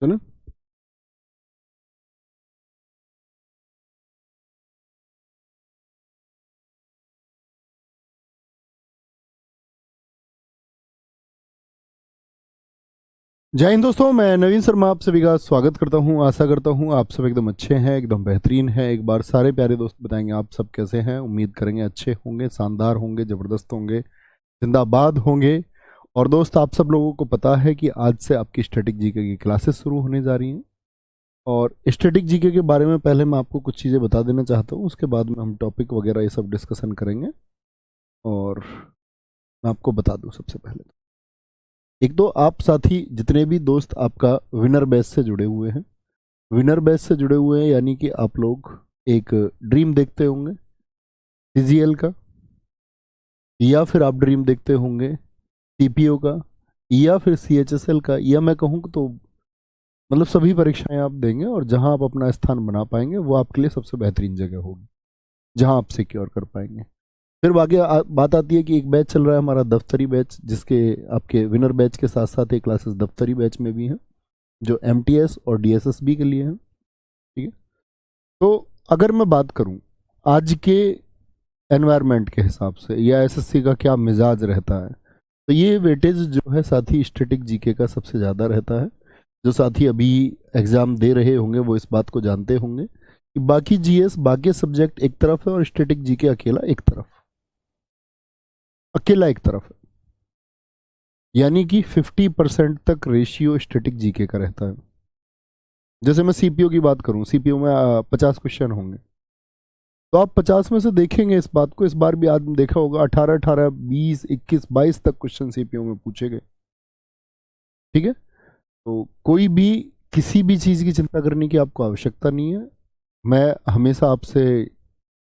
चलो। जय हिंद दोस्तों, मैं नवीन शर्मा आप सभी का स्वागत करता हूं। आशा करता हूं आप सब एकदम अच्छे हैं, एकदम बेहतरीन हैं। एक बार सारे प्यारे दोस्त बताएंगे आप सब कैसे हैं। उम्मीद करेंगे अच्छे होंगे, शानदार होंगे, ज़बरदस्त होंगे, जिंदाबाद होंगे। और दोस्त, आप सब लोगों को पता है कि आज से आपकी स्टैटिक जीके की क्लासेस शुरू होने जा रही हैं। और स्टैटिक जीके के बारे में पहले मैं आपको कुछ चीज़ें बता देना चाहता हूँ, उसके बाद में हम टॉपिक वगैरह ये सब डिस्कशन करेंगे। और मैं आपको बता दूँ सबसे पहले एक दो आप साथी जितने भी दोस्त आपका विनर बैच से जुड़े हुए हैं, विनर बैच से जुड़े हुए हैं यानी कि आप लोग एक ड्रीम देखते होंगे सीजीएल का, या फिर आप ड्रीम देखते होंगे टीपीओ का, या फिर सीएचएसएल का, या मैं कहूँ तो मतलब सभी परीक्षाएं आप देंगे और जहां आप अपना स्थान बना पाएंगे वो आपके लिए सबसे बेहतरीन जगह होगी जहां आप सिक्योर कर पाएंगे। फिर आगे बात आती है कि एक बैच चल रहा है हमारा दफ्तरी बैच, जिसके आपके विनर बैच के साथ साथ एक क्लासेस दफ्तरी बैच में भी हैं जो एमटीएस और डीएसएसबी के लिए हैं। ठीक है, तो अगर मैं बात करूं आज के एनवायरनमेंट के हिसाब से या एसएससी का क्या मिजाज रहता है, तो ये वेटेज जो है साथी स्टैटिक जीके का सबसे ज़्यादा रहता है। जो साथी अभी एग्ज़ाम दे रहे होंगे वो इस बात को जानते होंगे कि बाकी जीएस बाकी सब्जेक्ट एक तरफ है और स्टैटिक जीके अकेला एक तरफ, अकेला एक तरफ है। यानी कि 50% तक रेशियो स्टैटिक जीके का रहता है। जैसे मैं सीपीओ की बात करूं, सीपीओ में 50 क्वेश्चन होंगे, तो आप 50 में से देखेंगे इस बात को, इस बार भी आपने देखा होगा 18 18 20 21 22 तक क्वेश्चन सीपीओ में पूछे गए। ठीक है, तो कोई भी किसी भी चीज़ की चिंता करने की आपको आवश्यकता नहीं है। मैं हमेशा आपसे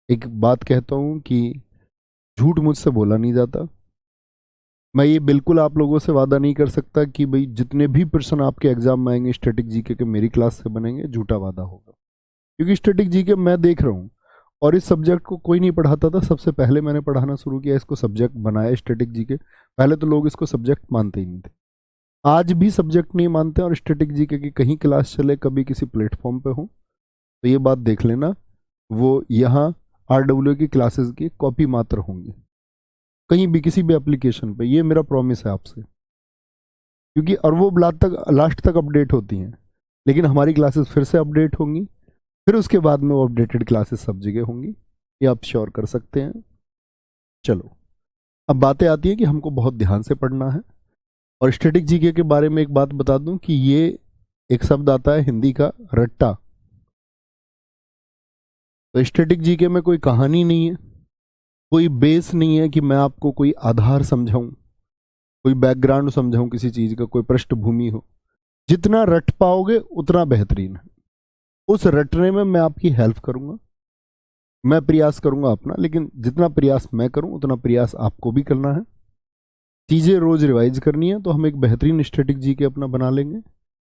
एक बात कहता हूं कि झूठ मुझसे बोला नहीं जाता। मैं ये बिल्कुल आप लोगों से वादा नहीं कर सकता कि भाई जितने भी पर्सन आपके एग्जाम में आएंगे स्टैटिक जीके के मेरी क्लास से बनेंगे, झूठा वादा होगा। क्योंकि स्टैटिक जीके मैं देख रहा हूँ और इस सब्जेक्ट को कोई नहीं पढ़ाता था, सबसे पहले मैंने पढ़ाना शुरू किया, इसको सब्जेक्ट बनाया स्टैटिक जीके। पहले तो लोग इसको सब्जेक्ट मानते ही नहीं थे, आज भी सब्जेक्ट नहीं मानते। और स्टैटिक जीके की कहीं क्लास चले कभी किसी प्लेटफॉर्म पे हो तो ये बात देख लेना, वो यहाँ आरडब्ल्यू की क्लासेस की कॉपी मात्र होंगी, कहीं भी किसी भी एप्लीकेशन पे। ये मेरा प्रॉमिस है आपसे, क्योंकि और वो लास्ट तक अपडेट होती हैं, लेकिन हमारी क्लासेस फिर से अपडेट होंगी, फिर उसके बाद में वो अपडेटेड क्लासेस सब जगह होंगी, ये आप श्योर कर सकते हैं। चलो, अब बातें आती है कि हमको बहुत ध्यान से पढ़ना है। और स्टैटिक जीके के बारे में एक बात बता दूं कि ये एक शब्द आता है हिंदी का रट्टा। तो स्टैटिक जीके में कोई कहानी नहीं है, कोई बेस नहीं है कि मैं आपको कोई आधार समझाऊं, कोई बैकग्राउंड समझाऊं किसी चीज का, कोई पृष्ठभूमि हो। जितना रट पाओगे उतना बेहतरीन है। उस रटने में मैं आपकी हेल्प करूंगा, मैं प्रयास करूंगा अपना, लेकिन जितना प्रयास मैं करूं उतना प्रयास आपको भी करना है। चीजें रोज रिवाइज करनी है, तो हम एक बेहतरीन स्टैटिक जीके अपना बना लेंगे।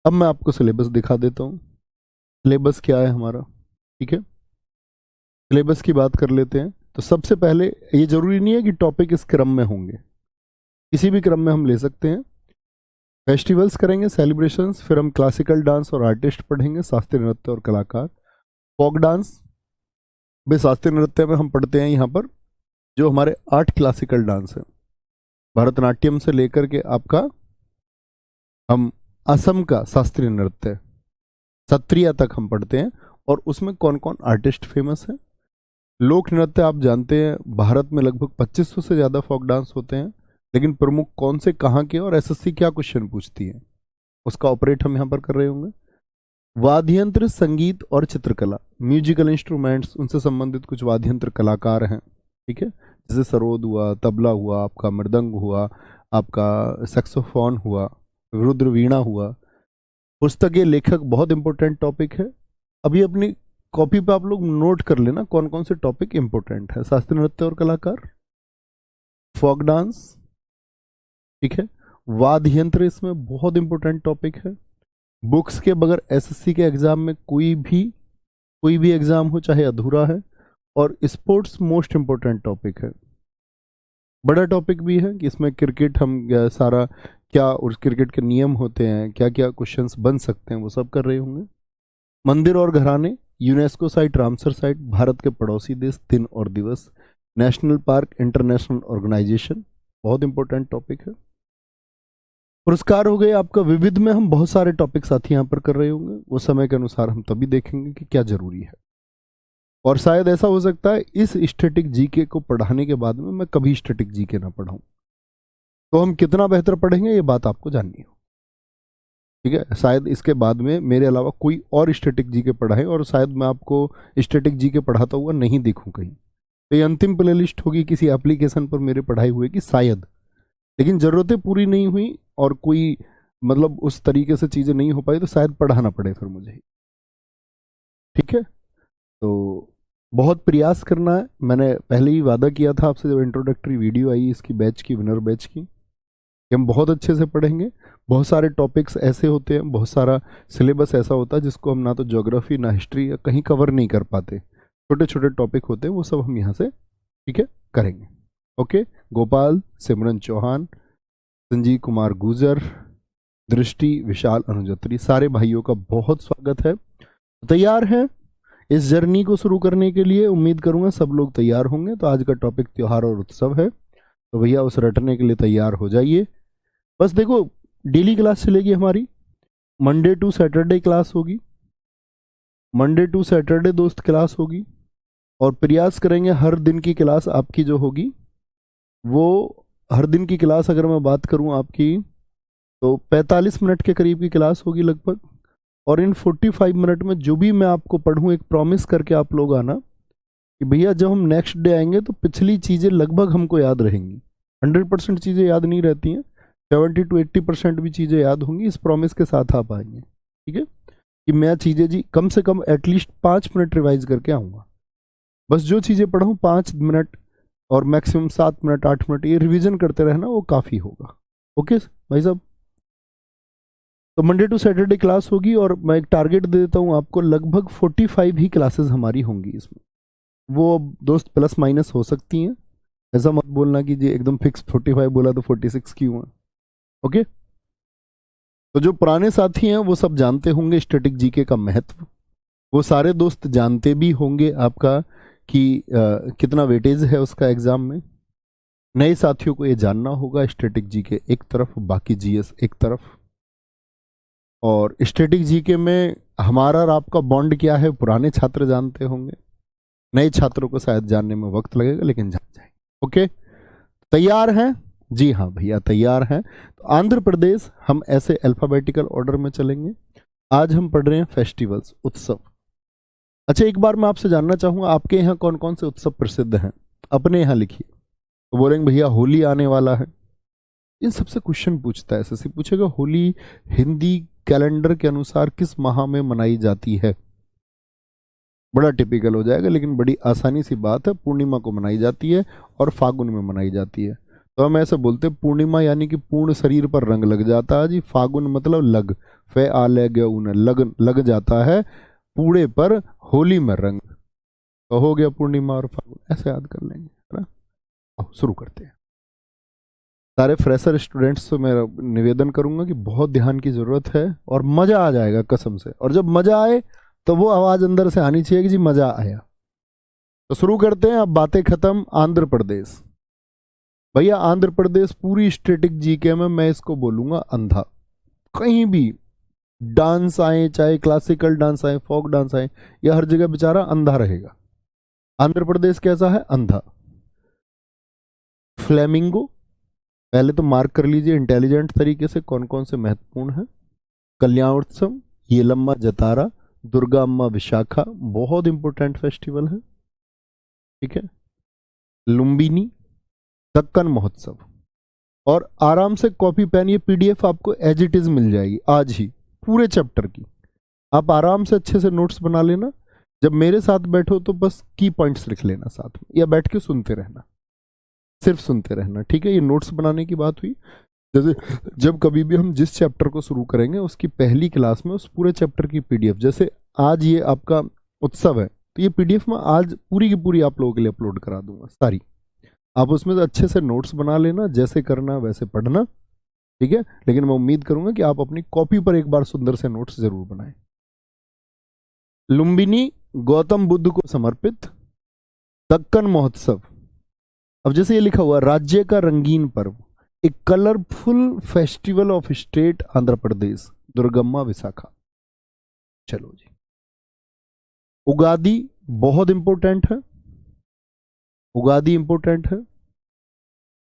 अब मैं आपको सिलेबस दिखा देता हूं। सिलेबस क्या है हमारा, ठीक है, सिलेबस की बात कर लेते हैं। तो सबसे पहले, ये जरूरी नहीं है कि टॉपिक इस क्रम में होंगे, किसी भी क्रम में हम ले सकते हैं। फेस्टिवल्स करेंगे, सेलिब्रेशंस, फिर हम क्लासिकल डांस और आर्टिस्ट पढ़ेंगे, शास्त्रीय नृत्य और कलाकार। फोक डांस, भाई शास्त्रीय नृत्य में हम पढ़ते हैं यहाँ पर जो हमारे 8 क्लासिकल डांस है, भरतनाट्यम से लेकर के आपका हम असम का शास्त्रीय नृत्य सत्रिया तक हम पढ़ते हैं। और उसमें कौन कौन आर्टिस्ट फेमस है। लोक नृत्य आप जानते हैं भारत में लगभग 2500 से ज़्यादा फोक डांस होते हैं, लेकिन प्रमुख कौन से कहाँ के और एसएससी क्या क्वेश्चन पूछती है उसका ऑपरेट हम यहाँ पर कर रहे होंगे। वाद्य यंत्र, संगीत और चित्रकला, म्यूजिकल इंस्ट्रूमेंट्स, उनसे संबंधित कुछ वाद्य यंत्र कलाकार हैं। ठीक है, जैसे सरोद हुआ, तबला हुआ, आपका मृदंग हुआ, आपका सैक्सोफोन हुआ, रुद्र वीणा हुआ। पुस्तकें, लेखक बहुत इंपॉर्टेंट टॉपिक है। अभी अपनी कॉपी पे आप लोग नोट कर लेना कौन कौन से टॉपिक इंपॉर्टेंट है। शास्त्रीय नृत्य और कलाकार, फोक डांस, ठीक है, वाद्य यंत्र इसमें बहुत इंपॉर्टेंट टॉपिक है। बुक्स के बगैर एसएससी के एग्जाम में कोई भी एग्जाम हो चाहे अधूरा है। और स्पोर्ट्स मोस्ट इंपॉर्टेंट टॉपिक है, बड़ा टॉपिक भी है कि इसमें क्रिकेट हम सारा क्या उस क्रिकेट के नियम होते हैं, क्या क्या क्वेश्चंस बन सकते हैं, वो सब कर रहे होंगे। मंदिर और घराने, UNESCO site, Ramsar site, Bharat के पड़ोसी देश, दिन और दिवस, नेशनल पार्क, इंटरनेशनल ऑर्गेनाइजेशन, बहुत इंपॉर्टेंट टॉपिक है। पुरस्कार हो गए आपका विविध में, हम बहुत सारे टॉपिक साथ ही यहाँ पर कर रहे होंगे, वो समय के अनुसार हम तभी देखेंगे कि क्या जरूरी है। और शायद ऐसा हो सकता है इस स्टैटिक जीके को पढ़ाने के बाद में मैं कभी स्टैटिक जीके ना पढ़ाऊं, तो हम कितना बेहतर पढ़ेंगे ये बात आपको जाननी हो, ठीक है। शायद इसके बाद में मेरे अलावा कोई और स्टैटिक जीके पढ़ाए और शायद मैं आपको स्टैटिक जीके पढ़ाता हुआ नहीं देखूं कहीं, तो ये अंतिम प्ले लिस्ट होगी किसी एप्लीकेशन पर मेरे पढ़ाई हुए की शायद, लेकिन ज़रूरतें पूरी नहीं हुई और कोई मतलब उस तरीके से चीज़ें नहीं हो पाई तो शायद पढ़ाना पड़े फिर मुझे, ठीक है। तो बहुत प्रयास करना है, मैंने पहले ही वादा किया था आपसे जब इंट्रोडक्टरी वीडियो आई इसकी बैच की, विनर बैच की, कि हम बहुत अच्छे से पढ़ेंगे। बहुत सारे टॉपिक्स ऐसे होते हैं, बहुत सारा सिलेबस ऐसा होता है जिसको हम ना तो ज्योग्राफी ना हिस्ट्री या कहीं कवर नहीं कर पाते, छोटे छोटे टॉपिक होते हैं, वो सब हम यहाँ से ठीक है करेंगे। ओके, गोपाल, सिमरन चौहान, संजीव कुमार गुजर, दृष्टि, विशाल अनुजत्री, सारे भाइयों का बहुत स्वागत है। तैयार हैं इस जर्नी को शुरू करने के लिए? उम्मीद करूंगा सब लोग तैयार होंगे। तो आज का टॉपिक त्योहार और उत्सव है, तो भैया उस रटने के लिए तैयार हो जाइए। बस देखो, डेली क्लास चलेगी हमारी, मंडे टू सैटरडे क्लास होगी, मंडे टू सैटरडे दोस्त क्लास होगी, और प्रयास करेंगे हर दिन की क्लास आपकी जो होगी वो, हर दिन की क्लास अगर मैं बात करूं आपकी तो 45 मिनट के करीब की क्लास होगी लगभग, और इन 45 मिनट में जो भी मैं आपको पढ़ूं एक प्रॉमिस करके आप लोग आना कि भैया जब हम नेक्स्ट डे आएंगे तो पिछली चीज़ें लगभग हमको याद रहेंगी। 100% चीज़ें याद नहीं रहती हैं, 70 to 80% भी चीज़ें याद होंगी, इस प्रॉमिस के साथ आप आएंगे, ठीक है, कि मैं चीज़ें जी कम से कम एटलीस्ट 5 मिनट रिवाइज करके आऊँगा। बस जो चीज़ें पढ़ूँ 5 मिनट और मैक्सिमम 7 मिनट 8 मिनट ये रिवीजन करते रहना, वो काफ़ी होगा। ओके भाई साहब, तो मंडे टू सैटरडे क्लास होगी, और मैं एक टारगेट दे देता हूँ आपको, लगभग 45 ही क्लासेस हमारी होंगी इसमें। वो दोस्त प्लस माइनस हो सकती हैं, ऐसा मत बोलना कि जी एकदम फिक्स 45 बोला तो 46 क्यों है। ओके, तो जो पुराने साथी हैं वो सब जानते होंगे स्टैटिक जीके का महत्व, वो सारे दोस्त जानते भी होंगे आपका कि कितना वेटेज है उसका एग्जाम में। नए साथियों को ये जानना होगा, स्टैटिक जीके एक तरफ, बाकी जीएस एक तरफ। और स्टैटिक जीके में हमारा और आपका बॉन्ड क्या है पुराने छात्र जानते होंगे, नए छात्रों को शायद जानने में वक्त लगेगा लेकिन जान जाएंगे। ओके, तैयार हैं? जी हाँ भैया तैयार हैं। तो आंध्र प्रदेश हम ऐसे अल्फाबेटिकल ऑर्डर में चलेंगे। आज हम पढ़ रहे हैं फेस्टिवल्स, उत्सव। अच्छा, एक बार मैं आपसे जानना चाहूँगा आपके यहाँ कौन कौन से उत्सव प्रसिद्ध हैं, अपने यहाँ लिखिए। तो बोलेंगे भैया होली आने वाला है, इन सबसे क्वेश्चन पूछता है, एसएससी पूछेगा होली हिंदी कैलेंडर के अनुसार किस माह में मनाई जाती है। बड़ा टिपिकल हो जाएगा लेकिन बड़ी आसानी सी बात है, पूर्णिमा को मनाई जाती है और फागुन में मनाई जाती है। तो हम ऐसे बोलते हैं पूर्णिमा यानी कि पूर्ण शरीर पर रंग लग जाता है जी, फागुन मतलब लग, फे आ ले गया ऊन, लग जाता है पूरे पर होली में रंग, तो हो गया पूर्णिमा और फागुन, ऐसे याद कर लेंगे, है ना। अब शुरू करते हैं। सारे फ्रेशर स्टूडेंट्स से मैं निवेदन करूंगा कि बहुत ध्यान की जरूरत है और मजा आ जाएगा कसम से, और जब मजा आए तो वो आवाज अंदर से आनी चाहिए कि जी मजा आया। तो शुरू करते हैं, अब बातें खत्म। आंध्र प्रदेश, भैया आंध्र प्रदेश पूरी स्टैटिक जीके में मैं इसको बोलूंगा अंधा। कहीं भी डांस आए, चाहे क्लासिकल डांस आए, फोक डांस आए, या हर जगह बेचारा अंधा रहेगा। आंध्र प्रदेश कैसा है? अंधा। फ्लेमिंगो, पहले तो मार्क कर लीजिए इंटेलिजेंट तरीके से कौन कौन से महत्वपूर्ण है। कल्याणोत्सव, येलम्मा जतारा, दुर्गा अम्मा विशाखा, बहुत इंपॉर्टेंट फेस्टिवल है, ठीक है। लुम्बिनी, दक्कन महोत्सव। और आराम से कॉपी पेन, ये पीडीएफ आपको एज इट इज मिल जाएगी आज ही पूरे चैप्टर की, आप आराम से अच्छे से नोट्स बना लेना। जब मेरे साथ बैठो तो बस की पॉइंट्स लिख लेना साथ में, या बैठ के सुनते रहना, सिर्फ सुनते रहना, ठीक है। ये नोट्स बनाने की बात हुई, जैसे जब कभी भी हम जिस चैप्टर को शुरू करेंगे उसकी पहली क्लास में उस पूरे चैप्टर की पीडीएफ, जैसे आज ये आपका उत्सव है तो ये पीडीएफ में आज पूरी की पूरी आप लोगों के लिए अपलोड करा दूंगा सारी, आप उसमें से अच्छे से नोट्स बना लेना, जैसे करना वैसे पढ़ना, ठीक है, लेकिन मैं उम्मीद करूंगा कि आप अपनी कॉपी पर एक बार सुंदर से नोट्स जरूर बनाएं। लुम्बिनी गौतम बुद्ध को समर्पित दक्कन महोत्सव। अब जैसे ये लिखा हुआ राज्य का रंगीन पर्व, एक colourful festival of state Andhra Pradesh, Durgamma Visakha. चलो जी, उगादी बहुत इंपॉर्टेंट है, उगादी इंपॉर्टेंट है।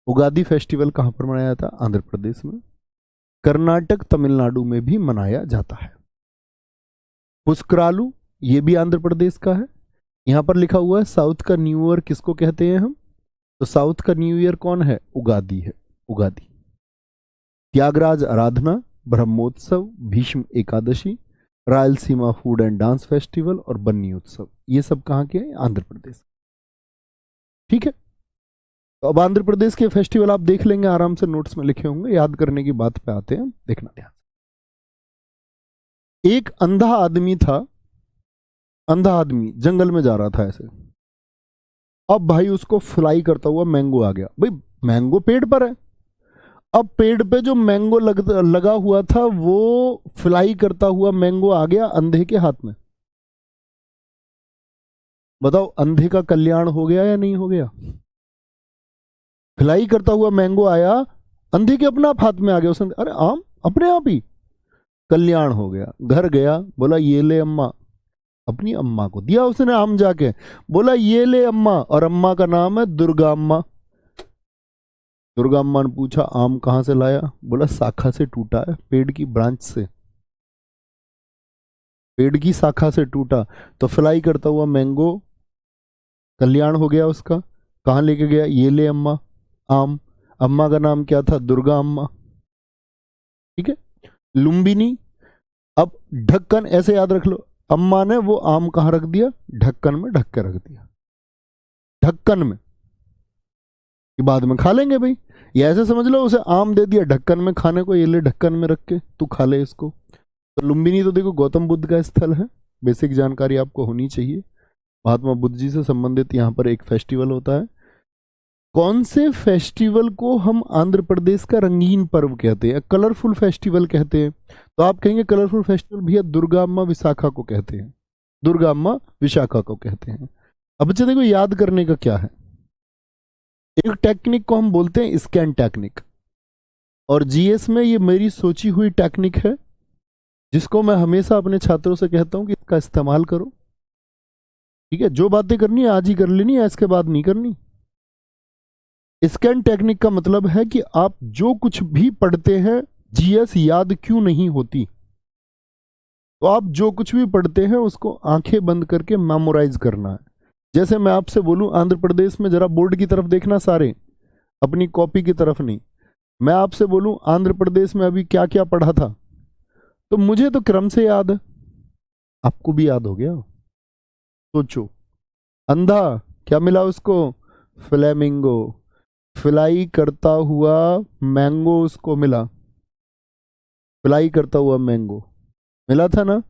उगादी फेस्टिवल कहां पर मनाया जाता है? आंध्र प्रदेश में। कर्नाटक तमिलनाडु में भी मनाया जाता है। पुस्करालू ये भी आंध्र प्रदेश का है। यहां पर लिखा हुआ है साउथ का न्यू ईयर किसको कहते हैं हम? तो साउथ का न्यू ईयर कौन है? उगादी है, Ugadi. Tyagaraja Aradhana, Brahmotsav, Bhishma Ekadashi, Rayalaseema food and dance festival और बन्नी उत्सव, ये सब कहां के हैं? आंध्र प्रदेश। ठीक है, तो अब आंध्र प्रदेश के फेस्टिवल आप देख लेंगे, आराम से नोट्स में लिखे होंगे। याद करने की बात पे आते हैं, देखना ध्यान। एक अंधा आदमी था, अंधा आदमी जंगल में जा रहा था ऐसे। अब भाई उसको फ्लाई करता हुआ मैंगो आ गया। भाई मैंगो पेड़ पर है, अब पेड़ पे जो मैंगो लगा हुआ था वो फ्लाई करता हुआ मैंगो आ गया अंधे के हाथ में। बताओ अंधे का कल्याण हो गया या नहीं हो गया? फ्लाई करता हुआ मैंगो आया, अंधे के अपना हाथ में आ गया, उसने अरे आम अपने आप ही, कल्याण हो गया। घर गया, बोला ये ले अम्मा, अपनी अम्मा को दिया उसने आम, जाके बोला ये ले अम्मा, और अम्मा का नाम है दुर्गा अम्मा। दुर्गा अम्मा ने पूछा आम कहां से लाया? बोला शाखा से टूटा है, पेड़ की ब्रांच से, पेड़ की शाखा से टूटा। तो फ्लाई करता हुआ मैंगो कल्याण हो गया उसका। कहां लेके गया? ये ले अम्मा, आम। अम्मा का नाम क्या था? दुर्गा अम्मा। ठीक है, लुम्बिनी। अब ढक्कन ऐसे याद रख लो, अम्मा ने वो आम कहां रख दिया? ढक्कन में ढक के रख दिया, ढक्कन में, कि बाद में खा लेंगे भाई। ये ऐसे समझ लो उसे आम दे दिया ढक्कन में खाने को, ये ले ढक्कन में रख के तू खा ले इसको। तो लुम्बिनी तो देखो गौतम बुद्ध का स्थल है, बेसिक जानकारी आपको होनी चाहिए। महात्मा बुद्ध जी से संबंधित यहाँ पर एक फेस्टिवल होता है। कौन से फेस्टिवल को हम आंध्र प्रदेश का रंगीन पर्व कहते हैं, कलरफुल फेस्टिवल कहते हैं? तो आप कहेंगे कलरफुल फेस्टिवल भैया दुर्गा अम्मा विशाखा को कहते हैं, दुर्गा अम्मा विशाखा को कहते हैं। अब बच्चे देखो याद करने का क्या है, एक टेक्निक को हम बोलते हैं स्कैन टेक्निक, और जीएस में ये मेरी सोची हुई टेक्निक है, जिसको मैं हमेशा अपने छात्रों से कहता हूं कि इसका इस्तेमाल करो। ठीक है, जो बातें करनी है आज ही कर लेनी है, इसके बाद नहीं करनी। स्कैन टेक्निक का मतलब है कि आप जो कुछ भी पढ़ते हैं, जीएस याद क्यों नहीं होती, तो आप जो कुछ भी पढ़ते हैं उसको आंखें बंद करके मेमोराइज करना है। जैसे मैं आपसे बोलूं आंध्र प्रदेश में, जरा बोर्ड की तरफ देखना सारे, अपनी कॉपी की तरफ नहीं। मैं आपसे बोलूं आंध्र प्रदेश में अभी क्या क्या पढ़ा था, तो मुझे तो क्रम से याद है, आपको भी याद हो गया। सोचो, अंधा क्या मिला उसको? फ्लेमिंगो। फ्लाई करता हुआ मैंगो उसको मिला, फ्लाई करता हुआ मैंगो मिला था ना?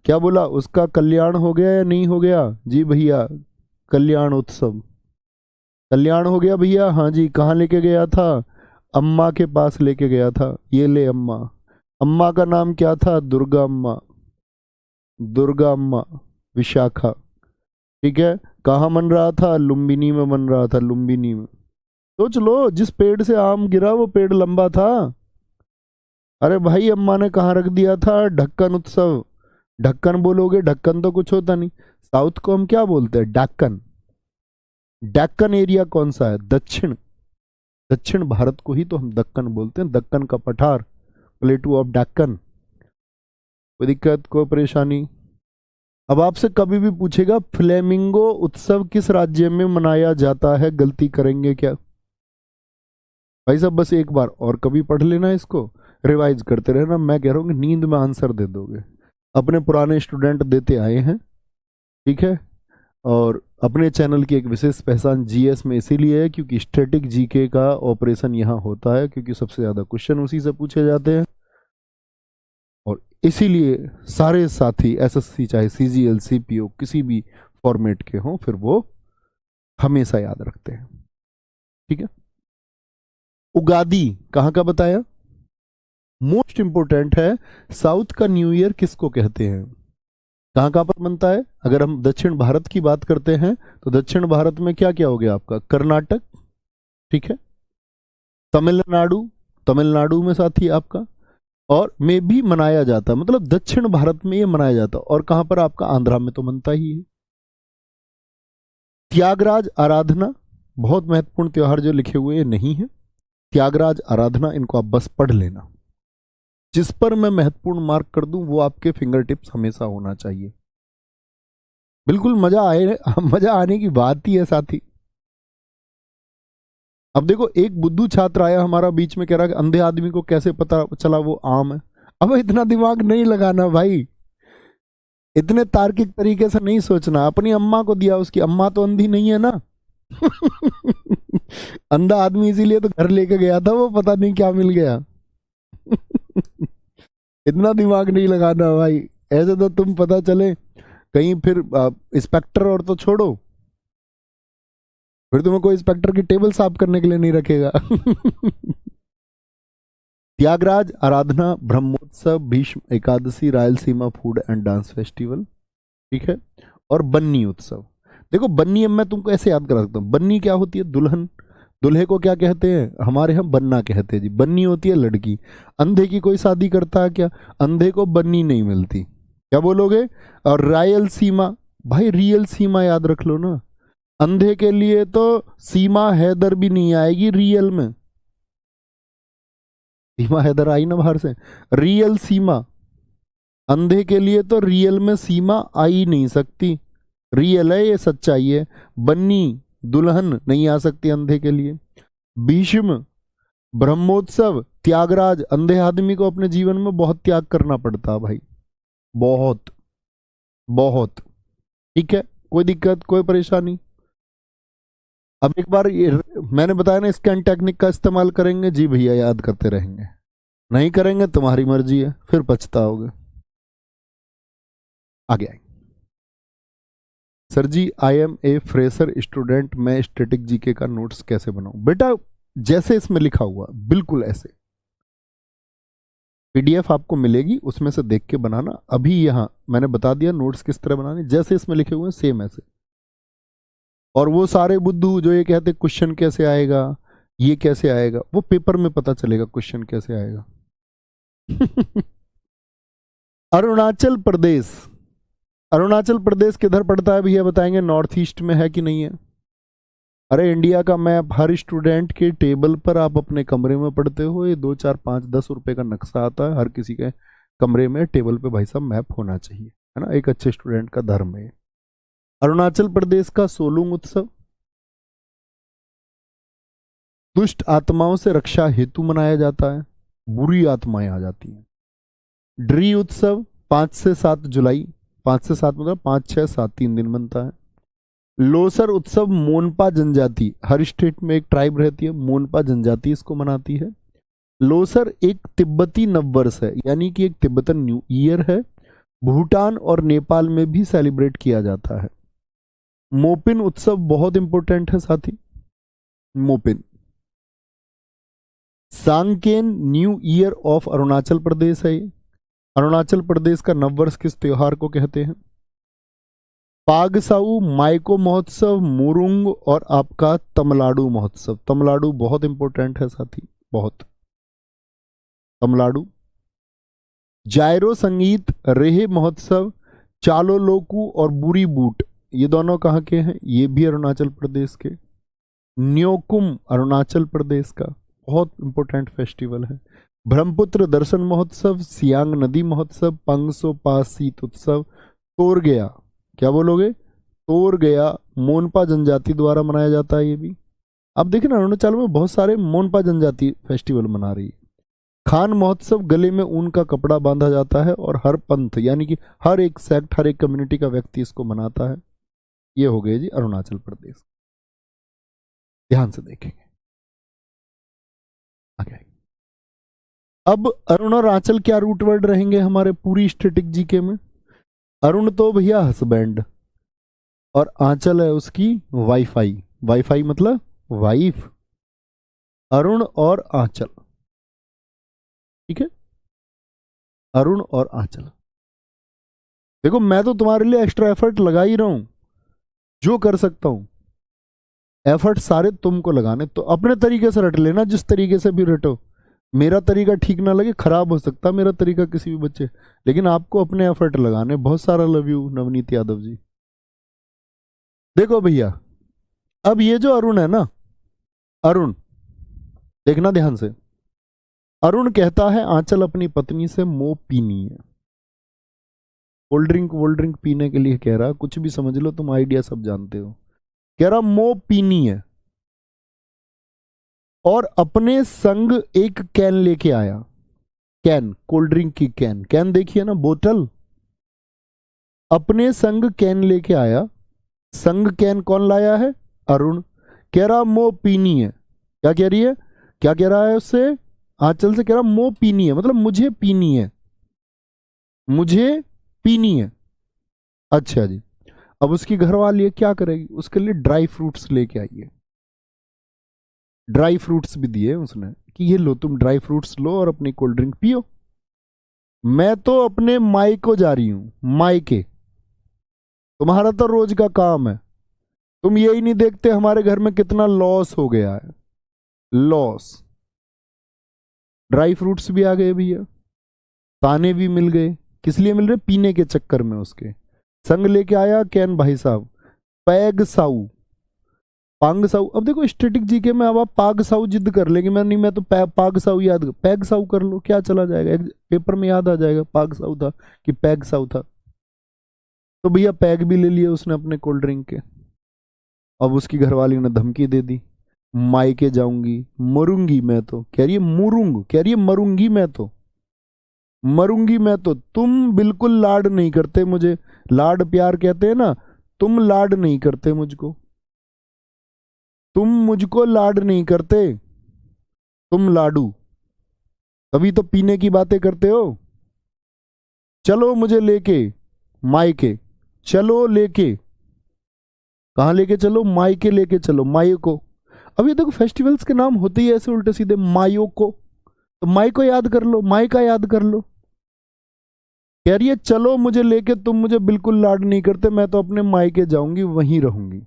क्या बोला? उसका कल्याण हो गया या नहीं हो गया? जी भैया, कल्याण उत्सव, कल्याण हो गया भैया। हाँ जी, कहाँ लेके गया था? अम्मा के पास लेके गया था, ये ले अम्मा। अम्मा का नाम क्या था? दुर्गा अम्मा, दुर्गा अम्मा विशाखा। ठीक है, कहाँ मन रहा था? लुम्बिनी में मन रहा था, लुम्बिनी में। सोच लो, जिस पेड़ से आम गिरा वो पेड़ लंबा था। अरे भाई अम्मा ने कहाँ रख दिया था? ढक्कन उत्सव। ढक्कन बोलोगे, ढक्कन तो कुछ होता नहीं। साउथ को हम क्या बोलते हैं? डेक्कन। डेक्कन एरिया कौन सा है? दक्षिण, दक्षिण भारत को ही तो हम दक्कन बोलते हैं, दक्कन का पठार, प्लेटू ऑफ डेक्कन। कोई दिक्कत, कोई परेशानी? अब आपसे कभी भी पूछेगा फ्लेमिंगो उत्सव किस राज्य में मनाया जाता है, गलती करेंगे क्या? भाई साहब बस एक बार और कभी पढ़ लेना, इसको रिवाइज करते रहना। मैं कह रहा हूँ कि नींद में आंसर दे दोगे, अपने पुराने स्टूडेंट देते आए हैं। ठीक है, और अपने चैनल की एक विशेष पहचान जीएस में इसीलिए है क्योंकि स्टैटिक जीके का ऑपरेशन यहाँ होता है, क्योंकि सबसे ज़्यादा क्वेश्चन उसी से पूछे जाते हैं। और इसीलिए सारे साथी एसएससी चाहे सीजीएल सीपीओ किसी भी फॉर्मेट के हों, फिर वो हमेशा याद रखते हैं। ठीक है, उगादी कहाँ का बताया? मोस्ट इंपोर्टेंट है, साउथ का न्यू ईयर किसको कहते हैं, कहाँ कहाँ पर बनता है। अगर हम दक्षिण भारत की बात करते हैं तो दक्षिण भारत में क्या क्या हो गया आपका, कर्नाटक, ठीक है, तमिलनाडु, तमिलनाडु में साथी आपका, और में भी मनाया जाता है, मतलब दक्षिण भारत में ये मनाया जाता है। और कहां पर आपका, आंध्रा में तो मनता ही है। त्यागराज आराधना, बहुत महत्वपूर्ण त्योहार जो लिखे हुए नहीं है, त्यागराज आराधना, इनको आप बस पढ़ लेना। जिस पर मैं महत्वपूर्ण मार्क कर दूं वो आपके फिंगर टिप्स हमेशा होना चाहिए। बिल्कुल मजा आए, मजा आने की बात ही है साथी। अब देखो, एक बुद्धू छात्र आया हमारा बीच में, कह रहा कि अंधे आदमी को कैसे पता चला वो आम है। अब इतना दिमाग नहीं लगाना भाई, इतने तार्किक तरीके से नहीं सोचना। अपनी अम्मा को दिया, उसकी अम्मा तो अंधी नहीं है ना। अंधा आदमी इसीलिए तो घर लेके गया था, वो पता नहीं क्या मिल गया। इतना दिमाग नहीं लगाना भाई, ऐसे तो तुम पता चले कहीं फिर इंस्पेक्टर और तो छोड़ो, फिर तुम्हें कोई इंस्पेक्टर की टेबल साफ करने के लिए नहीं रखेगा। Tyagaraja Aradhana, Brahmotsav, Bhishma Ekadashi, Rayalaseema food and dance festival, ठीक है, और बन्नी उत्सव। देखो बन्नी, अब मैं तुमको ऐसे याद करा सकता हूँ, बन्नी क्या होती है, दुल्हन। दूल्हे को क्या कहते हैं, हमारे यहाँ बन्ना कहते हैं जी। बन्नी होती है लड़की। अंधे की कोई शादी करता है क्या, अंधे को बन्नी नहीं मिलती, क्या बोलोगे। और रायल सीमा, भाई रियल सीमा याद रख लो ना। अंधे के लिए तो सीमा हैदर भी नहीं आएगी रियल में। सीमा हैदर आई ना बाहर से, रियल सीमा। अंधे के लिए तो रियल में सीमा आ ही नहीं सकती, रियल है ये, सच्चाई है। बन्नी दुल्हन नहीं आ सकती अंधे के लिए। भीष्म, ब्रह्मोत्सव, त्यागराज, अंधे आदमी को अपने जीवन में बहुत त्याग करना पड़ता है भाई, बहुत बहुत, ठीक है, कोई दिक्कत कोई परेशानी। अब एक बार ये मैंने बताया ना, स्कैन टेक्निक का इस्तेमाल करेंगे जी भैया, याद करते रहेंगे, नहीं करेंगे तुम्हारी मर्जी है, फिर पछताओगे। आगे आए sir ji, I am a fresher student, मैं स्टैटिक जीके का नोट्स कैसे बनाऊं। बेटा जैसे इसमें लिखा हुआ बिल्कुल ऐसे, पीडीएफ आपको मिलेगी, उसमें से देख के बनाना। अभी यहां मैंने बता दिया नोट्स किस तरह बनाने, जैसे इसमें लिखे हुए हैं सेम ऐसे। और वो सारे बुद्धू जो ये कहते क्वेश्चन कैसे आएगा, ये कैसे आएगा, वो पेपर में पता चलेगा क्वेश्चन कैसे आएगा। अरुणाचल प्रदेश, अरुणाचल प्रदेश किधर पड़ता है भैया बताएंगे, नॉर्थ ईस्ट में है कि नहीं है। अरे इंडिया का मैप हर स्टूडेंट के टेबल पर आप अपने कमरे में पढ़ते हो, ये 2 4 5 10 रुपए का नक्शा आता है, हर किसी के कमरे में टेबल पे भाई साहब मैप होना चाहिए, है ना, एक अच्छे स्टूडेंट का धर्म है। अरुणाचल प्रदेश का सोलुंग उत्सव दुष्ट आत्माओं से रक्षा हेतु मनाया जाता है, बुरी आत्माएं आ जाती हैं। ड्री उत्सव 5 से 7 जुलाई, 5 से 7 मतलब 5 6 7 3 दिन बनता है। लोसर उत्सव मोनपा जनजाति, हर स्टेट में एक ट्राइब रहती है, मोनपा जनजाति इसको मनाती है। लोसर एक तिब्बती नववर्ष है, यानी कि एक तिब्बतन न्यू ईयर है, भूटान और नेपाल में भी सेलिब्रेट किया जाता है। मोपिन उत्सव बहुत इंपॉर्टेंट है साथी, Mopin. Sangken new year of Arunachal Pradesh है ये। अरुणाचल प्रदेश का नववर्ष किस त्योहार को कहते हैं। पागसाऊ माइको महोत्सव, मुरुंग और आपका तमिलनाडु महोत्सव। तमिलनाडु बहुत इंपॉर्टेंट है साथी, बहुत। तमिलनाडु। जायरो संगीत, रेहे महोत्सव, चालो लोकू और बुरी बूट, ये दोनों कहाँ के हैं, ये भी अरुणाचल प्रदेश के। न्योकुम अरुणाचल प्रदेश का बहुत इंपॉर्टेंट फेस्टिवल है। ब्रह्मपुत्र दर्शन महोत्सव, सियांग नदी महोत्सव, पंगसो पास शीत उत्सव, तोर गया, क्या बोलोगे, तोर गया मोनपा जनजाति द्वारा मनाया जाता है ये भी। अब देखिए ना, अरुणाचल में बहुत सारे मोनपा जनजाति फेस्टिवल मना रही है। खान महोत्सव, गले में ऊन का कपड़ा बांधा जाता है और हर पंथ यानी कि हर एक सेक्ट, हर एक कम्युनिटी का व्यक्ति इसको मनाता है। ये हो गए जी अरुणाचल प्रदेश, ध्यान से देखेंगे आगे। अब अरुण और आंचल क्या रूट वर्ड रहेंगे हमारे पूरी स्टैटिक जीके में। अरुण तो भैया हस्बैंड, और आंचल है उसकी वाईफाई, वाईफाई मतलब वाइफ। अरुण और आंचल, ठीक है, अरुण और आंचल। देखो मैं तो तुम्हारे लिए एक्स्ट्रा एफर्ट लगा ही रहा हूं, जो कर सकता हूं। एफर्ट सारे तुमको लगाने, तो अपने तरीके से रट लेना, जिस तरीके से भी रटो। मेरा तरीका ठीक ना लगे, खराब हो सकता मेरा तरीका किसी भी बच्चे, लेकिन आपको अपने एफर्ट लगाने। बहुत सारा लव यू नवनीत यादव जी। देखो भैया, अब ये जो अरुण है ना, अरुण, देखना ध्यान से। अरुण कहता है आंचल अपनी पत्नी से मोह पीनी है। कोल्ड ड्रिंक पीने के लिए कह रहा, कुछ भी समझ लो तुम, आइडिया सब जानते हो। कह रहा मोह पीनी है, और अपने संग एक कैन लेके आया। कैन, कोल्ड ड्रिंक की कैन, कैन देखिए ना, बोतल। अपने संग कैन लेके आया। संग कैन कौन लाया है? अरुण। कह रहा मोह पीनी है। क्या कह रही है? क्या कह रहा है उससे? आंचल से कह रहा मोह पीनी है, मतलब मुझे पीनी है, मुझे पीनी है। अच्छा जी। अब उसकी घरवाली क्या करेगी? उसके लिए ड्राई फ्रूट्स लेके आइए। ड्राई फ्रूट्स भी दिए उसने कि ये लो, तुम ड्राई फ्रूट्स लो और अपनी कोल्ड ड्रिंक पियो। मैं तो अपने माई को जा रही हूं, मायके। तुम्हारा तो रोज का काम है, तुम यही नहीं देखते हमारे घर में कितना लॉस हो गया है। लॉस। ड्राई फ्रूट्स भी आ गए भैया, ताने भी मिल गए। किस लिए मिल रहे? पीने के चक्कर में। उसके संग लेके आया कैन भाई साहब। पैग साऊ, पांग साऊ। अब देखो स्टैटिक जीके में अब आप पाग साऊ जिद कर लेंगे, मैं नहीं, मैं तो पाग साऊ याद, पैग साऊ कर लो, क्या चला जाएगा, एक पेपर में याद आ जाएगा पाग साऊ था कि पैग साऊ था। तो भैया पैग भी ले लिया उसने अपने कोल्ड ड्रिंक के। अब उसकी घरवाली ने धमकी दे दी, मायके जाऊंगी, मरूंगी मैं तो। कह रही है मुरूंग, कह रही है मरूंगी मैं तो, मरूंगी मैं तो। तुम बिल्कुल लाड नहीं करते मुझे, लाड प्यार कहते हैं ना, तुम लाड नहीं करते मुझको, तुम मुझको लाड नहीं करते, तुम लाडू। तभी तो पीने की बातें करते हो। चलो मुझे लेके मायके, चलो लेके। कहां लेके चलो? मायके लेके चलो, मायो को। अब ये देखो फेस्टिवल्स के नाम होते ही ऐसे उल्टे सीधे, मायो को। तो माई को याद कर लो, माई का याद कर लो। कह रही है चलो मुझे लेके, तुम मुझे बिल्कुल लाड नहीं करते, मैं तो अपने मायके जाऊंगी, वहीं रहूंगी।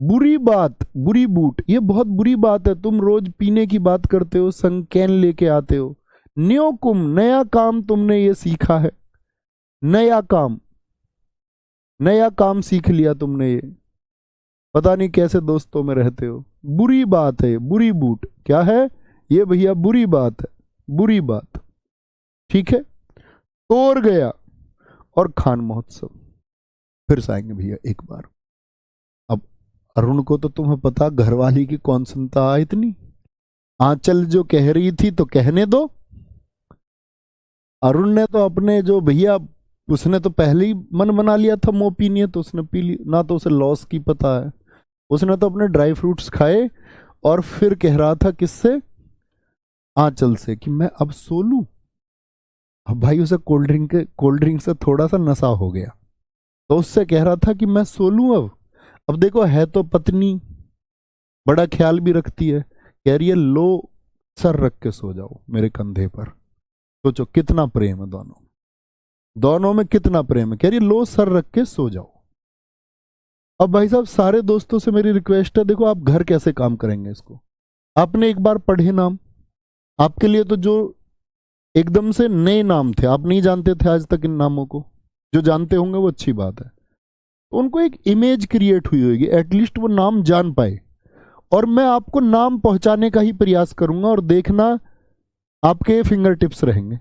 बुरी बात, बुरी बूट, ये बहुत बुरी बात है। तुम रोज पीने की बात करते हो, संकेन लेके आते हो। न्यो कुम, नया काम तुमने ये सीखा है, नया काम, नया काम सीख लिया तुमने ये। पता नहीं कैसे दोस्तों में रहते हो। बुरी बात है, बुरी बूट क्या है ये भैया? बुरी बात है, बुरी बात। ठीक है, तोड़ गया। और खान महोत्सव फिर से आएंगे भैया एक बार। अब अरुण को तो तुम्हें पता, घरवाली की कौन सुनता इतनी। आंचल जो कह रही थी तो कहने दो। अरुण ने तो अपने जो भैया, उसने तो पहले ही मन बना लिया था मोह पीनी है, तो उसने पी ली ना, तो उसे लॉस की पता है। उसने तो अपने ड्राई फ्रूट्स खाए और फिर कह रहा था किससे? आंचल से, कि मैं अब सो लूं। अब भाई उसे कोल्ड ड्रिंक से थोड़ा सा नशा हो गया, तो उससे कह रहा था कि मैं सो लूं अब। अब देखो है तो पत्नी, बड़ा ख्याल भी रखती है। कह रही है लो सर रख के सो जाओ मेरे कंधे पर। सोचो कितना प्रेम है दोनों, दोनों में कितना प्रेम है। कह रही है लो सर रख के सो जाओ। अब भाई साहब सारे दोस्तों से मेरी रिक्वेस्ट है, देखो आप घर कैसे काम करेंगे इसको। आपने एक बार पढ़े नाम, आपके लिए तो जो एकदम से नए नाम थे, आप नहीं जानते थे आज तक इन नामों को, जो जानते होंगे वो अच्छी बात है। तो उनको एक इमेज क्रिएट हुई होगी, एटलीस्ट वो नाम जान पाए। और मैं आपको नाम पहुंचाने का ही प्रयास करूंगा, और देखना आपके फिंगर टिप्स रहेंगे,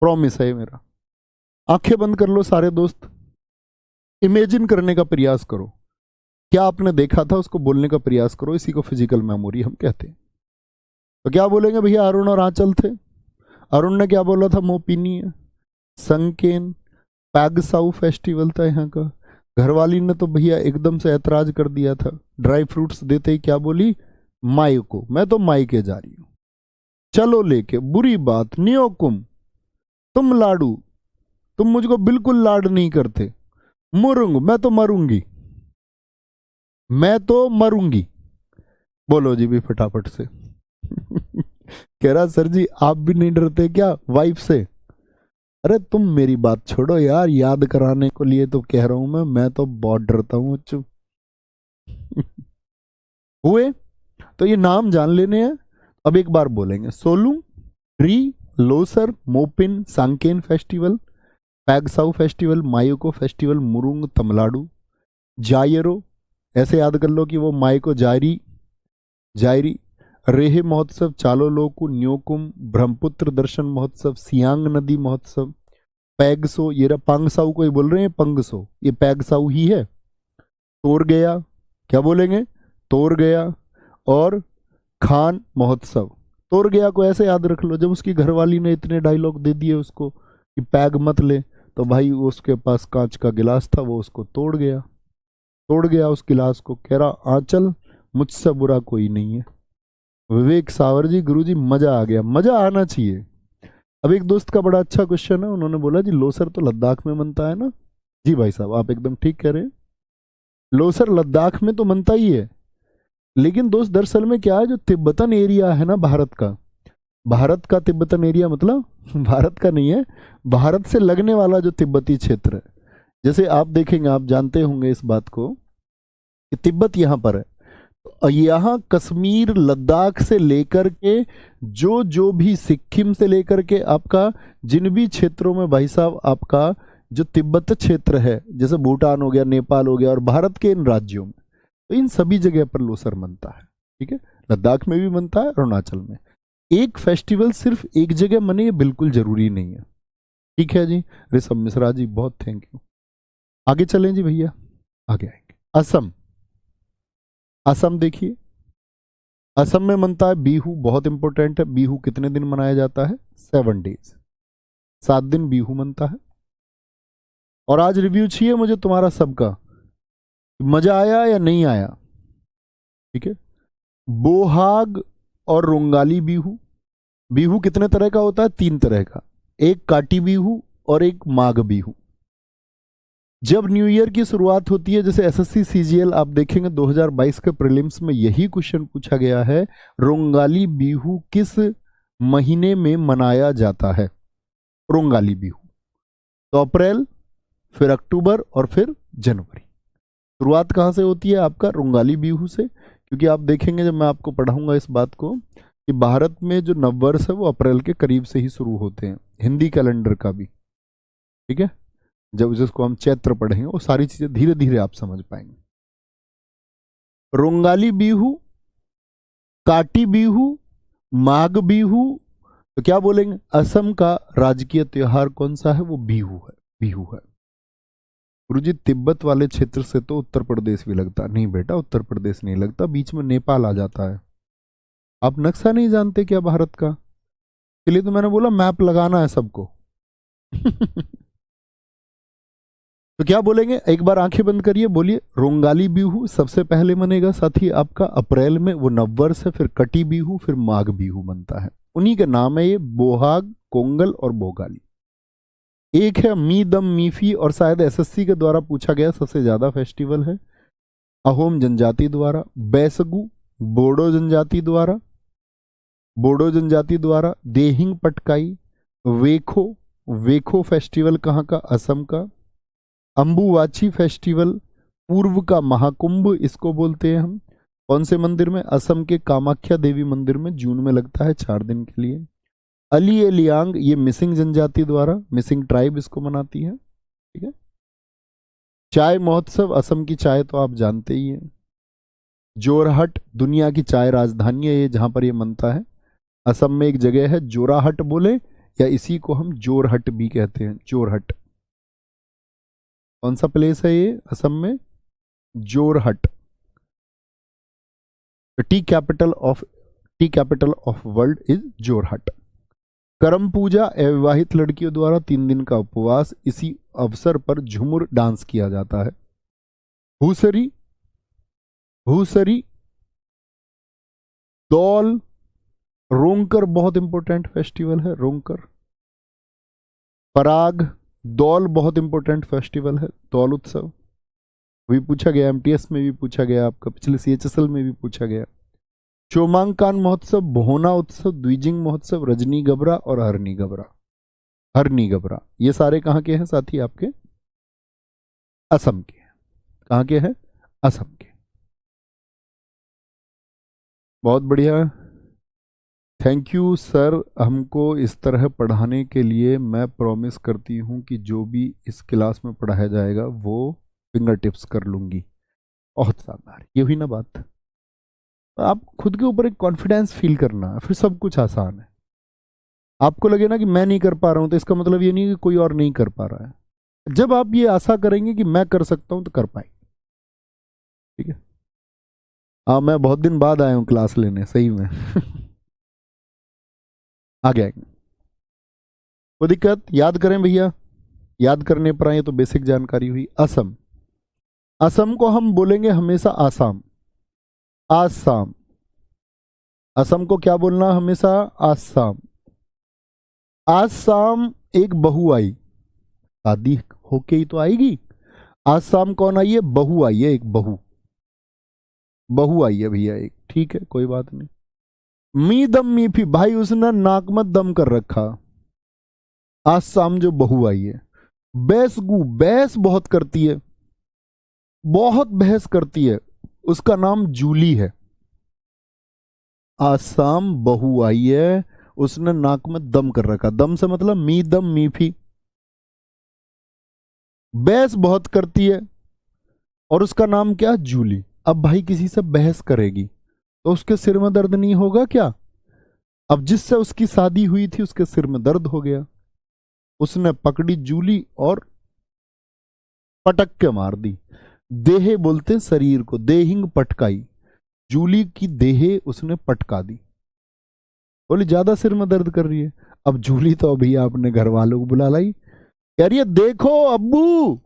प्रॉमिस है मेरा। आंखें बंद कर लो सारे दोस्त, इमेजिन करने का प्रयास करो, क्या आपने देखा था उसको बोलने का प्रयास करो। इसी को फिजिकल मेमोरी हम कहते हैं। तो क्या बोलेंगे भैया? अरुण और आंचल थे। अरुण ने क्या बोला था? मोपिनी है, संकेन, पैगसाउ फेस्टिवल था यहाँ का। घरवाली ने तो भैया एकदम से ऐतराज कर दिया था, ड्राई फ्रूट्स देते ही क्या बोली? माई को, मैं तो माई के जा रही हूं, चलो लेके। बुरी बात, नियोकुम, तुम लाडू, तुम मुझको बिल्कुल लाड नहीं करते। मुरुंग, मैं तो मरूंगी, मैं तो मरूंगी। बोलो जी भी फटाफट से। कह रहा सर जी आप भी नहीं डरते क्या वाइफ से? अरे तुम मेरी बात छोड़ो यार, याद कराने को लिए तो कह रहा हूं मैं तो बहुत डरता हूँ चुप। हुए तो ये नाम जान लेने हैं। अब एक बार बोलेंगे, Solung, Reh, Losar, Mopin, Sangken festival, Pangsau festival, Myoko festival, Murung Tamil Nadu, Ziro, ऐसे याद कर लो कि वो मायको जायरी, जायरी, रेहे महोत्सव, चालो लोकू, न्योकुम, ब्रह्मपुत्र दर्शन महोत्सव, सियांग नदी महोत्सव, पैगसो, ये पांगसाऊ को ही बोल रहे हैं, पंगसो, ये पैगसाऊ ही है। तोर गया, क्या बोलेंगे, तोर गया, और खान महोत्सव। तोड़ गया को ऐसे याद रख लो, जब उसकी घरवाली ने इतने डायलॉग दे दिए उसको कि पैग मत ले, तो भाई उसके पास कांच का गिलास था, वो उसको तोड़ गया, तोड़ गया उस गिलास को, कह रहा आंचल मुझसे बुरा कोई नहीं है। विवेक सावर जी, गुरु जी मजा आ गया, मजा आना चाहिए। अब एक दोस्त का बड़ा अच्छा क्वेश्चन है, उन्होंने बोला जी लोसर तो लद्दाख में मनता है ना। जी भाई साहब आप एकदम ठीक कह रहे हैं, लोसर लद्दाख में तो मनता ही है, लेकिन दोस्त दरअसल में क्या है, जो तिब्बतन एरिया है ना भारत का, भारत का तिब्बतन एरिया मतलब भारत का नहीं है, भारत से लगने वाला जो तिब्बती क्षेत्र है, जैसे आप देखेंगे, आप जानते होंगे इस बात को कि तिब्बत यहाँ पर है, तो यहाँ कश्मीर लद्दाख से लेकर के जो जो भी सिक्किम से लेकर के आपका जिन भी क्षेत्रों में भाई साहब आपका जो तिब्बत क्षेत्र है, जैसे भूटान हो गया, नेपाल हो गया, और भारत के इन राज्यों में, तो इन सभी जगह पर लोसर मनता है। ठीक है, लद्दाख में भी मनता है, अरुणाचल में। एक फेस्टिवल सिर्फ एक जगह मने ये बिल्कुल जरूरी नहीं है। ठीक है जी, ऋषभ मिश्रा जी बहुत थैंक यू। आगे चलें जी भैया, आगे आएंगे। असम, असम देखिए, असम में मनता है बिहू, बहुत इंपॉर्टेंट है। बिहू कितने दिन मनाया जाता है, 7 डेज, 7 दिन बिहू मनता है। और आज रिव्यू चाहिए मुझे तुम्हारा सबका, मजा आया या नहीं आया। ठीक है, बोहाग और रोंगाली बिहू, बिहू कितने तरह का होता है, 3 तरह का, एक काटी बिहू और एक माघ बिहू। जब न्यू ईयर की शुरुआत होती है, जैसे एसएससी सीजीएल आप देखेंगे 2022 के प्रीलिम्स में यही क्वेश्चन पूछा गया है, रोंगाली बिहू किस महीने में मनाया जाता है, रोंगाली बिहू। तो अप्रैल, फिर अक्टूबर और फिर जनवरी। शुरुआत कहाँ से होती है आपका, रोंगाली बिहू से, क्योंकि आप देखेंगे जब मैं आपको पढ़ाऊंगा इस बात को कि भारत में जो नववर्ष है वो अप्रैल के करीब से ही शुरू होते हैं, हिंदी कैलेंडर का भी। ठीक है, जब जिसको हम चैत्र पढ़ेंगे वो सारी चीजें धीरे धीरे आप समझ पाएंगे। रोंगाली बिहू, काटी बिहू, माघ बिहू, तो क्या बोलेंगे, असम का राजकीय त्योहार कौन सा है, वो बिहू है, बिहू है। गुरुजी तिब्बत वाले क्षेत्र से तो उत्तर प्रदेश भी लगता, नहीं बेटा उत्तर प्रदेश नहीं लगता, बीच में नेपाल आ जाता है। आप नक्शा नहीं जानते क्या भारत का, इसलिए तो मैंने बोला मैप लगाना है सबको। तो क्या बोलेंगे, एक बार आंखें बंद करिए, बोलिए रोंगाली बिहू सबसे पहले मनेगा साथी आपका अप्रैल में, वो नववर्ष है, फिर कटी बिहू, फिर माघ बिहू बनता है, उन्हीं के नाम है ये, बोहाग, कोंगल और बोगाली। एक है मी दम मीफी, और शायद एसएससी के द्वारा पूछा गया सबसे ज्यादा फेस्टिवल है, अहोम जनजाति द्वारा, बैसगु बोडो जनजाति द्वारा, बोडो जनजाति द्वारा, देहिंग पटकाई, वेखो, वेखो फेस्टिवल कहाँ का, असम का, अंबुवाची फेस्टिवल पूर्व का महाकुंभ इसको बोलते हैं हम, कौन से मंदिर में, असम के कामाख्या देवी मंदिर में, जून में लगता है 4 दिन के लिए। अली ए लियांग, ये मिसिंग जनजाति द्वारा, मिसिंग ट्राइब इसको मनाती है। ठीक है, चाय महोत्सव, असम की चाय तो आप जानते ही हैं। जोरहट, दुनिया की चाय राजधानी है ये, जहां पर ये मनता है, असम में एक जगह है जोराहट बोले, या इसी को हम जोरहट भी कहते हैं, जोरहट। कौन सा प्लेस है ये असम में, Jorhat. T capital of world is Jorhat. करम पूजा, अविवाहित लड़कियों द्वारा 3 दिन का उपवास, इसी अवसर पर झुमुर डांस किया जाता है। भूसरी, भूसरी, दौल, रोंकर बहुत इंपॉर्टेंट फेस्टिवल है, रोंकर। पराग, दौल बहुत इंपॉर्टेंट फेस्टिवल है, दौल उत्सव भी पूछा गया, एमटीएस में भी पूछा गया, आपका पिछले सीएचएसएल में भी पूछा गया। चोमांकान महोत्सव, बोहना उत्सव, द्विजिंग महोत्सव, रजनी गबरा और हरनी गबरा। हरनी गबरा, ये सारे कहाँ के हैं साथी? आपके असम के। कहाँ के हैं? असम के। बहुत बढ़िया, थैंक यू सर हमको इस तरह पढ़ाने के लिए। मैं प्रॉमिस करती हूँ कि जो भी इस क्लास में पढ़ाया जाएगा वो फिंगर टिप्स कर लूँगी। बहुत शानदार, ये हुई ना बात। आप खुद के ऊपर एक कॉन्फिडेंस फील करना है, फिर सब कुछ आसान है। आपको लगे ना कि मैं नहीं कर पा रहा हूँ, तो इसका मतलब ये नहीं कि कोई और नहीं कर पा रहा है। जब आप ये आशा करेंगे कि मैं कर सकता हूँ तो कर पाएंगे। ठीक है। हाँ, मैं बहुत दिन बाद आया हूँ क्लास लेने, सही में। आगे आएंगे, कोई दिक्कत? याद करें भैया, याद करने पर आए तो बेसिक जानकारी हुई। असम, असम को हम बोलेंगे हमेशा आसाम, आसाम। असम को क्या बोलना हमेशा? आसाम। आसाम एक बहू आई, शादी होके ही तो आएगी। आसाम कौन आई है? बहू आई है, एक बहू, बहू आई है भैया एक। ठीक है, कोई बात नहीं। मी दम मी फी, भाई उसने नाक में दम कर रखा। आसाम जो बहू आई है। बैसगू, बहस बहुत करती है, बहुत बहस करती है, उसका नाम जूली है। आसाम बहू आई है, उसने नाक में दम कर रखा। दम से मतलब मी दम मी फी, बहस बहुत करती है, और उसका नाम क्या? जूली। अब भाई किसी से बहस करेगी तो उसके सिर में दर्द नहीं होगा क्या? अब जिससे उसकी शादी हुई थी उसके सिर में दर्द हो गया, उसने पकड़ी जूली और पटक के मार दी। देहे बोलते शरीर को, देहिंग पटकाई, जूली की देहे उसने पटका दी। बोली ज्यादा सिर में दर्द कर रही है। अब जूली तो अभी आपने घर वालों को बुला लाई, कह रही है देखो अब्बू।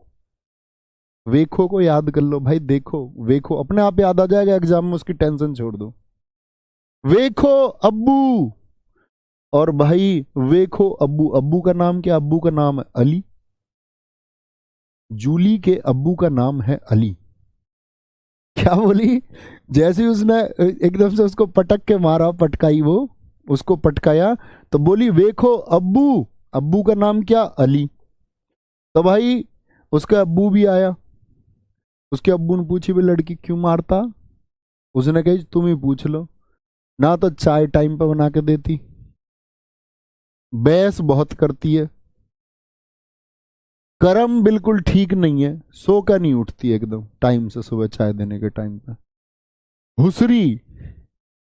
वेखो को याद कर लो भाई, देखो वेखो अपने आप याद आ जाएगा एग्जाम में, उसकी टेंशन छोड़ दो। वेखो अब्बू, और भाई वेखो अब्बू, अब्बू का नाम क्या? अब्बू का नाम है अली। जूली के अब्बू का नाम है अली। क्या बोली? जैसे ही उसने एकदम से उसको पटक के मारा, पटकाई, वो उसको पटकाया, तो बोली वेखो अब्बू, अब्बू का नाम क्या? अली। तो भाई उसका अब्बू भी आया, उसके अब्बू ने पूछी भी लड़की क्यों मारता? उसने कही तुम ही पूछ लो, ना तो चाय टाइम पर बना के देती, बहस बहुत करती है, कर्म बिल्कुल ठीक नहीं है, सो का नहीं उठती एकदम टाइम से सुबह चाय देने के टाइम पे, हुसरी,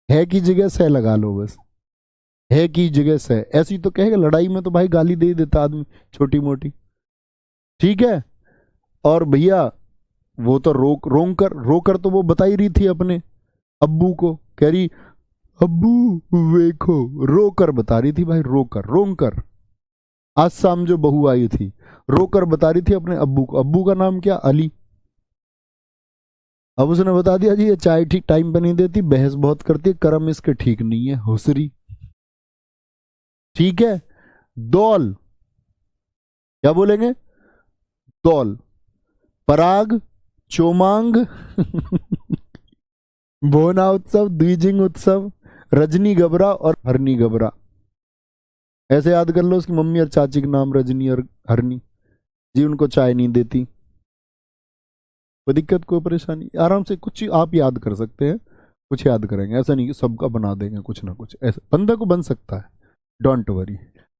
है की जगह से लगा लो बस, है की जगह से। ऐसी तो कहेगा, लड़ाई में तो भाई गाली दे ही देता आदमी छोटी मोटी। ठीक है। और भैया वो तो रोकर तो वो बता ही रही थी अपने अब्बू को, कह रही अब्बू वेखो, रोकर बता रही थी भाई, रोकर रोकर। आज शाम जो बहू आई थी रोकर बता रही थी अपने अब्बू को, अब्बू का नाम क्या? अली। अब उसने बता दिया जी ये चाय ठीक टाइम पे नहीं देती, बहस बहुत करती है, कर्म इसके ठीक नहीं है, हुसरी। ठीक है। दौल, क्या बोलेंगे? दौल, पराग, चोमांग, बोना उत्सव, द्विजिंग उत्सव, रजनी गबरा और हरनी गबरा। ऐसे याद कर लो, उसकी मम्मी और चाची के नाम रजनी और हरनी जी, उनको चाय नहीं देती। कोई दिक्कत, कोई परेशानी? आराम से कुछ आप याद कर सकते हैं, कुछ याद करेंगे, ऐसा नहीं कि सबका बना देंगे, कुछ ना कुछ ऐसा बंदा को बन सकता है, डोंट वरी।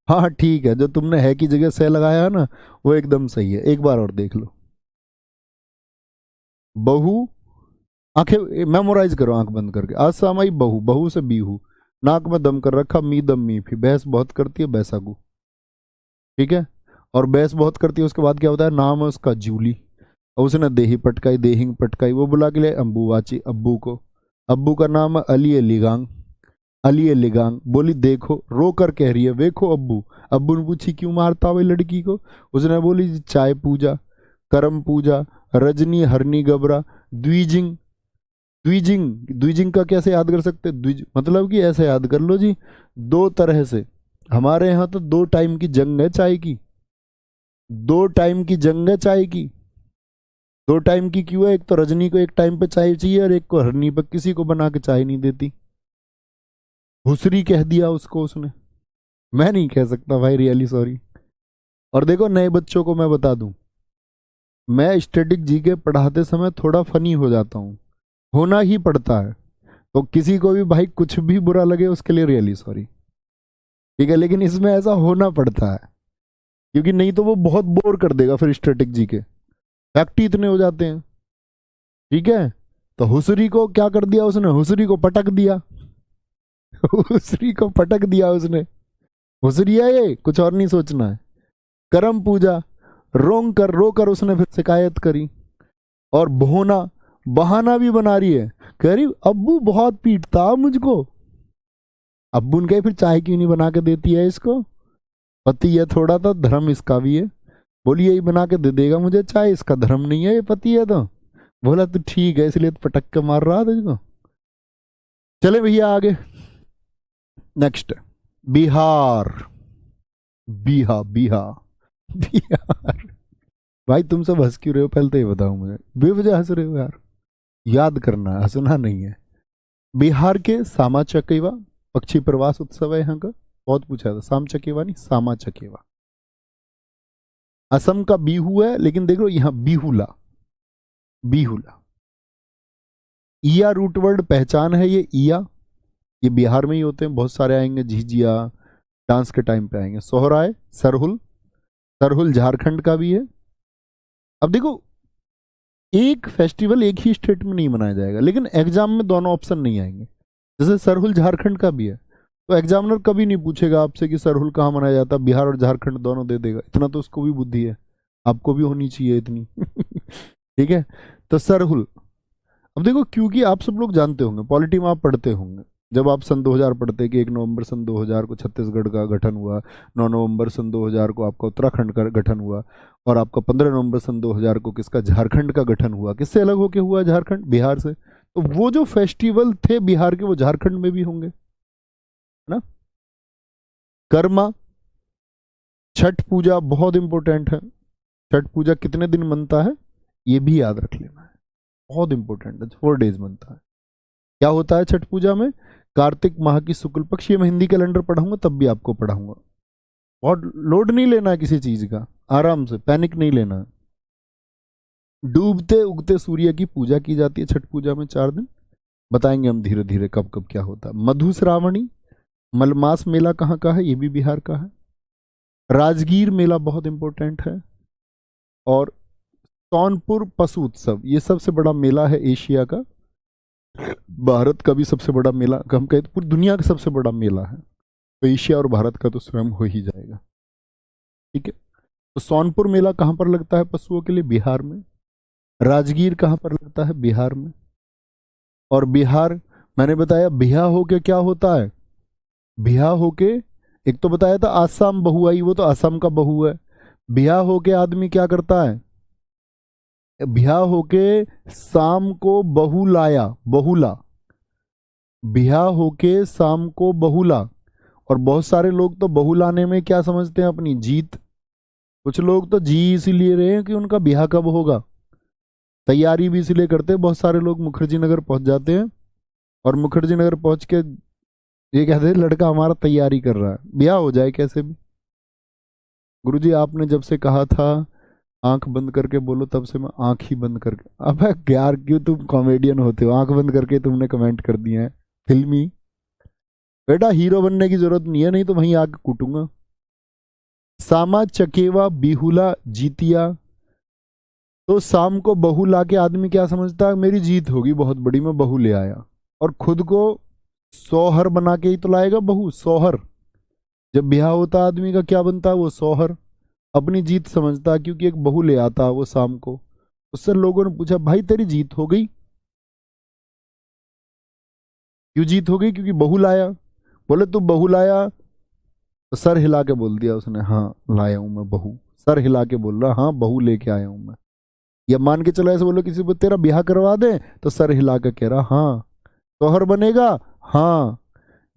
हाँ ठीक है, जो तुमने है की जगह से लगाया है ना वो एकदम सही है, एक बार और देख लो। बहू, आंखें मेमोराइज करो आंख बंद करके। आज सामाई बहू, बहू से बीहू, नाक में दम कर रखा, मी दम मी फी, बहस बहुत करती है, बैसागू। ठीक है। और बहस बहुत करती है, उसके बाद क्या होता है? नाम है उसका जूली, और उसने देही पटकाई, देहिंग पटकाई, वो बुला के लिए अम्बू वाची, अब्बू को। अब्बू का नाम है अली लिगांग, अली लिगांग। बोली देखो, रो कर कह रही है वेखो अब्बू। अब्बू ने पूछी क्यों मारता हुई लड़की को? उसने बोली चाय पूजा, करम पूजा, रजनी हरनी गबरा, द्विजिंग। द्विजिंग, द्विजिंग का कैसे याद कर सकते? द्विज मतलब कि ऐसे याद कर लो जी, दो तरह से। हमारे यहाँ तो दो टाइम की जंग है चाय की, दो टाइम की जंग है चाय की। दो टाइम की क्यों है? एक तो रजनी को एक टाइम पे चाय चाहिए, और एक को हरनी पर किसी को बना के चाय नहीं देती। हुसरी कह दिया उसको उसने, मैं नहीं कह सकता भाई, रियली सॉरी। और देखो नए बच्चों को मैं बता दूं, मैं स्टैटिक जीके पढ़ाते समय थोड़ा फनी हो जाता हूँ, होना ही पड़ता है। तो किसी को भी भाई कुछ भी बुरा लगे उसके लिए रियली सॉरी, ठीक है, लेकिन इसमें ऐसा होना पड़ता है क्योंकि नहीं तो वो बहुत बोर कर देगा फिर स्टैटिक जीके, फैक्ट ही इतने हो जाते हैं। ठीक है, तो हुसरी को क्या कर दिया उसने, हुसरी को पटक दिया हुसरी को पटक दिया उसने, हुसरी है ये, कुछ और नहीं सोचना है। करम पूजा, रो कर उसने फिर शिकायत करी, और भोना, बहाना भी बना रही है, कह रही अब्बू बहुत पीटता मुझको। अब्बू ने कहा फिर चाय क्यों नहीं बना के देती है इसको, पति है थोड़ा तो धर्म इसका भी है, बोली यही बना के दे देगा मुझे चाय, इसका धर्म नहीं है, ये पति है तो। बोला तो ठीक है, इसलिए तो पटक के मार रहा था तुझको। चले भैया आगे, नेक्स्ट बिहार। बिहार भाई तुम सब हंस क्यों रहे हो, पहले तो ये बताओ मुझे, बेवजह हंस रहे हो यार, याद करना है, हंसना नहीं है। बिहार के सामा चकेवा पक्षी प्रवास उत्सव है यहाँ का, बहुत पूछा था, साम चकेवा नहीं सामा चकेवा। असम का बिहू है, लेकिन देख लो यहाँ बिहुला, बिहुला ईया रूट वर्ड पहचान है, ये ईया, ये बिहार में ही होते हैं, बहुत सारे आएंगे, झिझिया डांस के टाइम पे आएंगे। सोहराय, सरहुल, सरहुल झारखंड का भी है। अब देखो एक फेस्टिवल एक ही स्टेट में नहीं मनाया जाएगा, लेकिन एग्जाम में दोनों ऑप्शन नहीं आएंगे। जैसे सरहुल झारखंड का भी है, तो एग्जामिनर कभी नहीं पूछेगा आपसे कि सरहुल कहाँ मनाया जाता, बिहार और झारखंड दोनों दे देगा, इतना तो उसको भी बुद्धि है, आपको भी होनी चाहिए इतनी ठीक है, तो सरहुल। अब देखो क्योंकि आप सब लोग जानते होंगे, पॉलिटी में आप पढ़ते होंगे, जब आप सन 2000 पढ़ते कि 1 नवंबर सन 2000 को छत्तीसगढ़ का गठन हुआ, 9 नवंबर सन 2000 को आपका उत्तराखंड का गठन हुआ, और आपका 15 नवंबर सन 2000 को किसका, झारखंड का गठन हुआ। किससे अलग होके हुआ झारखंड, बिहार से, तो वो जो फेस्टिवल थे बिहार के वो झारखंड में भी होंगे, है ना। कर्मा, छठ पूजा बहुत इंपॉर्टेंट है, छठ पूजा कितने दिन मनता है ये भी याद रख लेना है, बहुत इंपॉर्टेंट है, 4 डेज बनता है। क्या होता है छठ पूजा में, कार्तिक माह की शुक्ल पक्ष, ये मैं हिंदी कैलेंडर पढ़ाऊंगा तब भी आपको पढ़ाऊंगा, बहुत लोड नहीं लेना है किसी चीज का, आराम से, पैनिक नहीं लेना है। डूबते उगते सूर्य की पूजा की जाती है छठ पूजा में 4 दिन, बताएंगे हम धीरे धीरे कब कब क्या होता है। मधुश्रावणी, मलमास मेला कहाँ का है, ये भी बिहार का है। राजगीर मेला बहुत इंपॉर्टेंट है, और सोनपुर पशु उत्सव, ये सबसे बड़ा मेला है एशिया का, भारत का भी सबसे बड़ा मेला, हम कहते पूरी दुनिया का सबसे बड़ा मेला है, तो एशिया और भारत का तो स्वयं हो ही जाएगा। ठीक है, तो सोनपुर मेला कहाँ पर लगता है पशुओं के लिए, बिहार में। राजगीर कहाँ पर लगता है, बिहार में। और बिहार, मैंने बताया बिहा होके क्या होता है, बिहा होके, एक तो बताया था आसाम बहु आई, वो तो आसाम का बहु है। बिहा होके आदमी क्या करता है, बिहा होके शाम को बहू लाया, बहुला, बिहा होके शाम को बहुला। और बहुत सारे लोग तो बहू लाने में क्या समझते हैं, अपनी जीत, कुछ लोग तो जी इसीलिए रहे हैं कि उनका बिहा कब होगा, तैयारी भी इसलिए करते हैं। बहुत सारे लोग मुखर्जी नगर पहुंच जाते हैं, और मुखर्जी नगर पहुंच के ये कहते हैं लड़का हमारा तैयारी कर रहा है, ब्याह हो जाए कैसे भी। गुरुजी आपने जब से कहा था आंख बंद करके बोलो, तब से मैं आंख ही बंद करके, अबे यार क्यों तुम कॉमेडियन होते हो, आंख बंद करके तुमने कमेंट कर दिए हैं फिल्मी। बेटा हीरो बनने की जरूरत नहीं है, नहीं तो वहीं आके कूटूंगा। सामा चकेवा बिहुला जीतिया, तो शाम को बहू ला के आदमी क्या समझता है, मेरी जीत होगी बहुत बड़ी, मैं बहू ले आया, और खुद को सोहर बना के ही तो लाएगा बहू, सोहर। जब ब्याह होता आदमी का क्या बनता है, वो सोहर, अपनी जीत समझता है, क्योंकि एक बहू ले आता वो शाम को। उससे लोगों ने पूछा भाई तेरी जीत हो गई, क्यों जीत हो गई, क्योंकि बहू लाया। बोले तू बहू लाया, तो सर हिला के बोल दिया उसने, हाँ लाया हूं मैं बहू, सर हिला के बोल रहा हाँ बहू लेके आया हूं मैं। या मान के चलो ऐसे बोलो किसी को तेरा ब्याह करवा दे, तो सर हिला के कह रहा हाँ, शौहर बनेगा, हाँ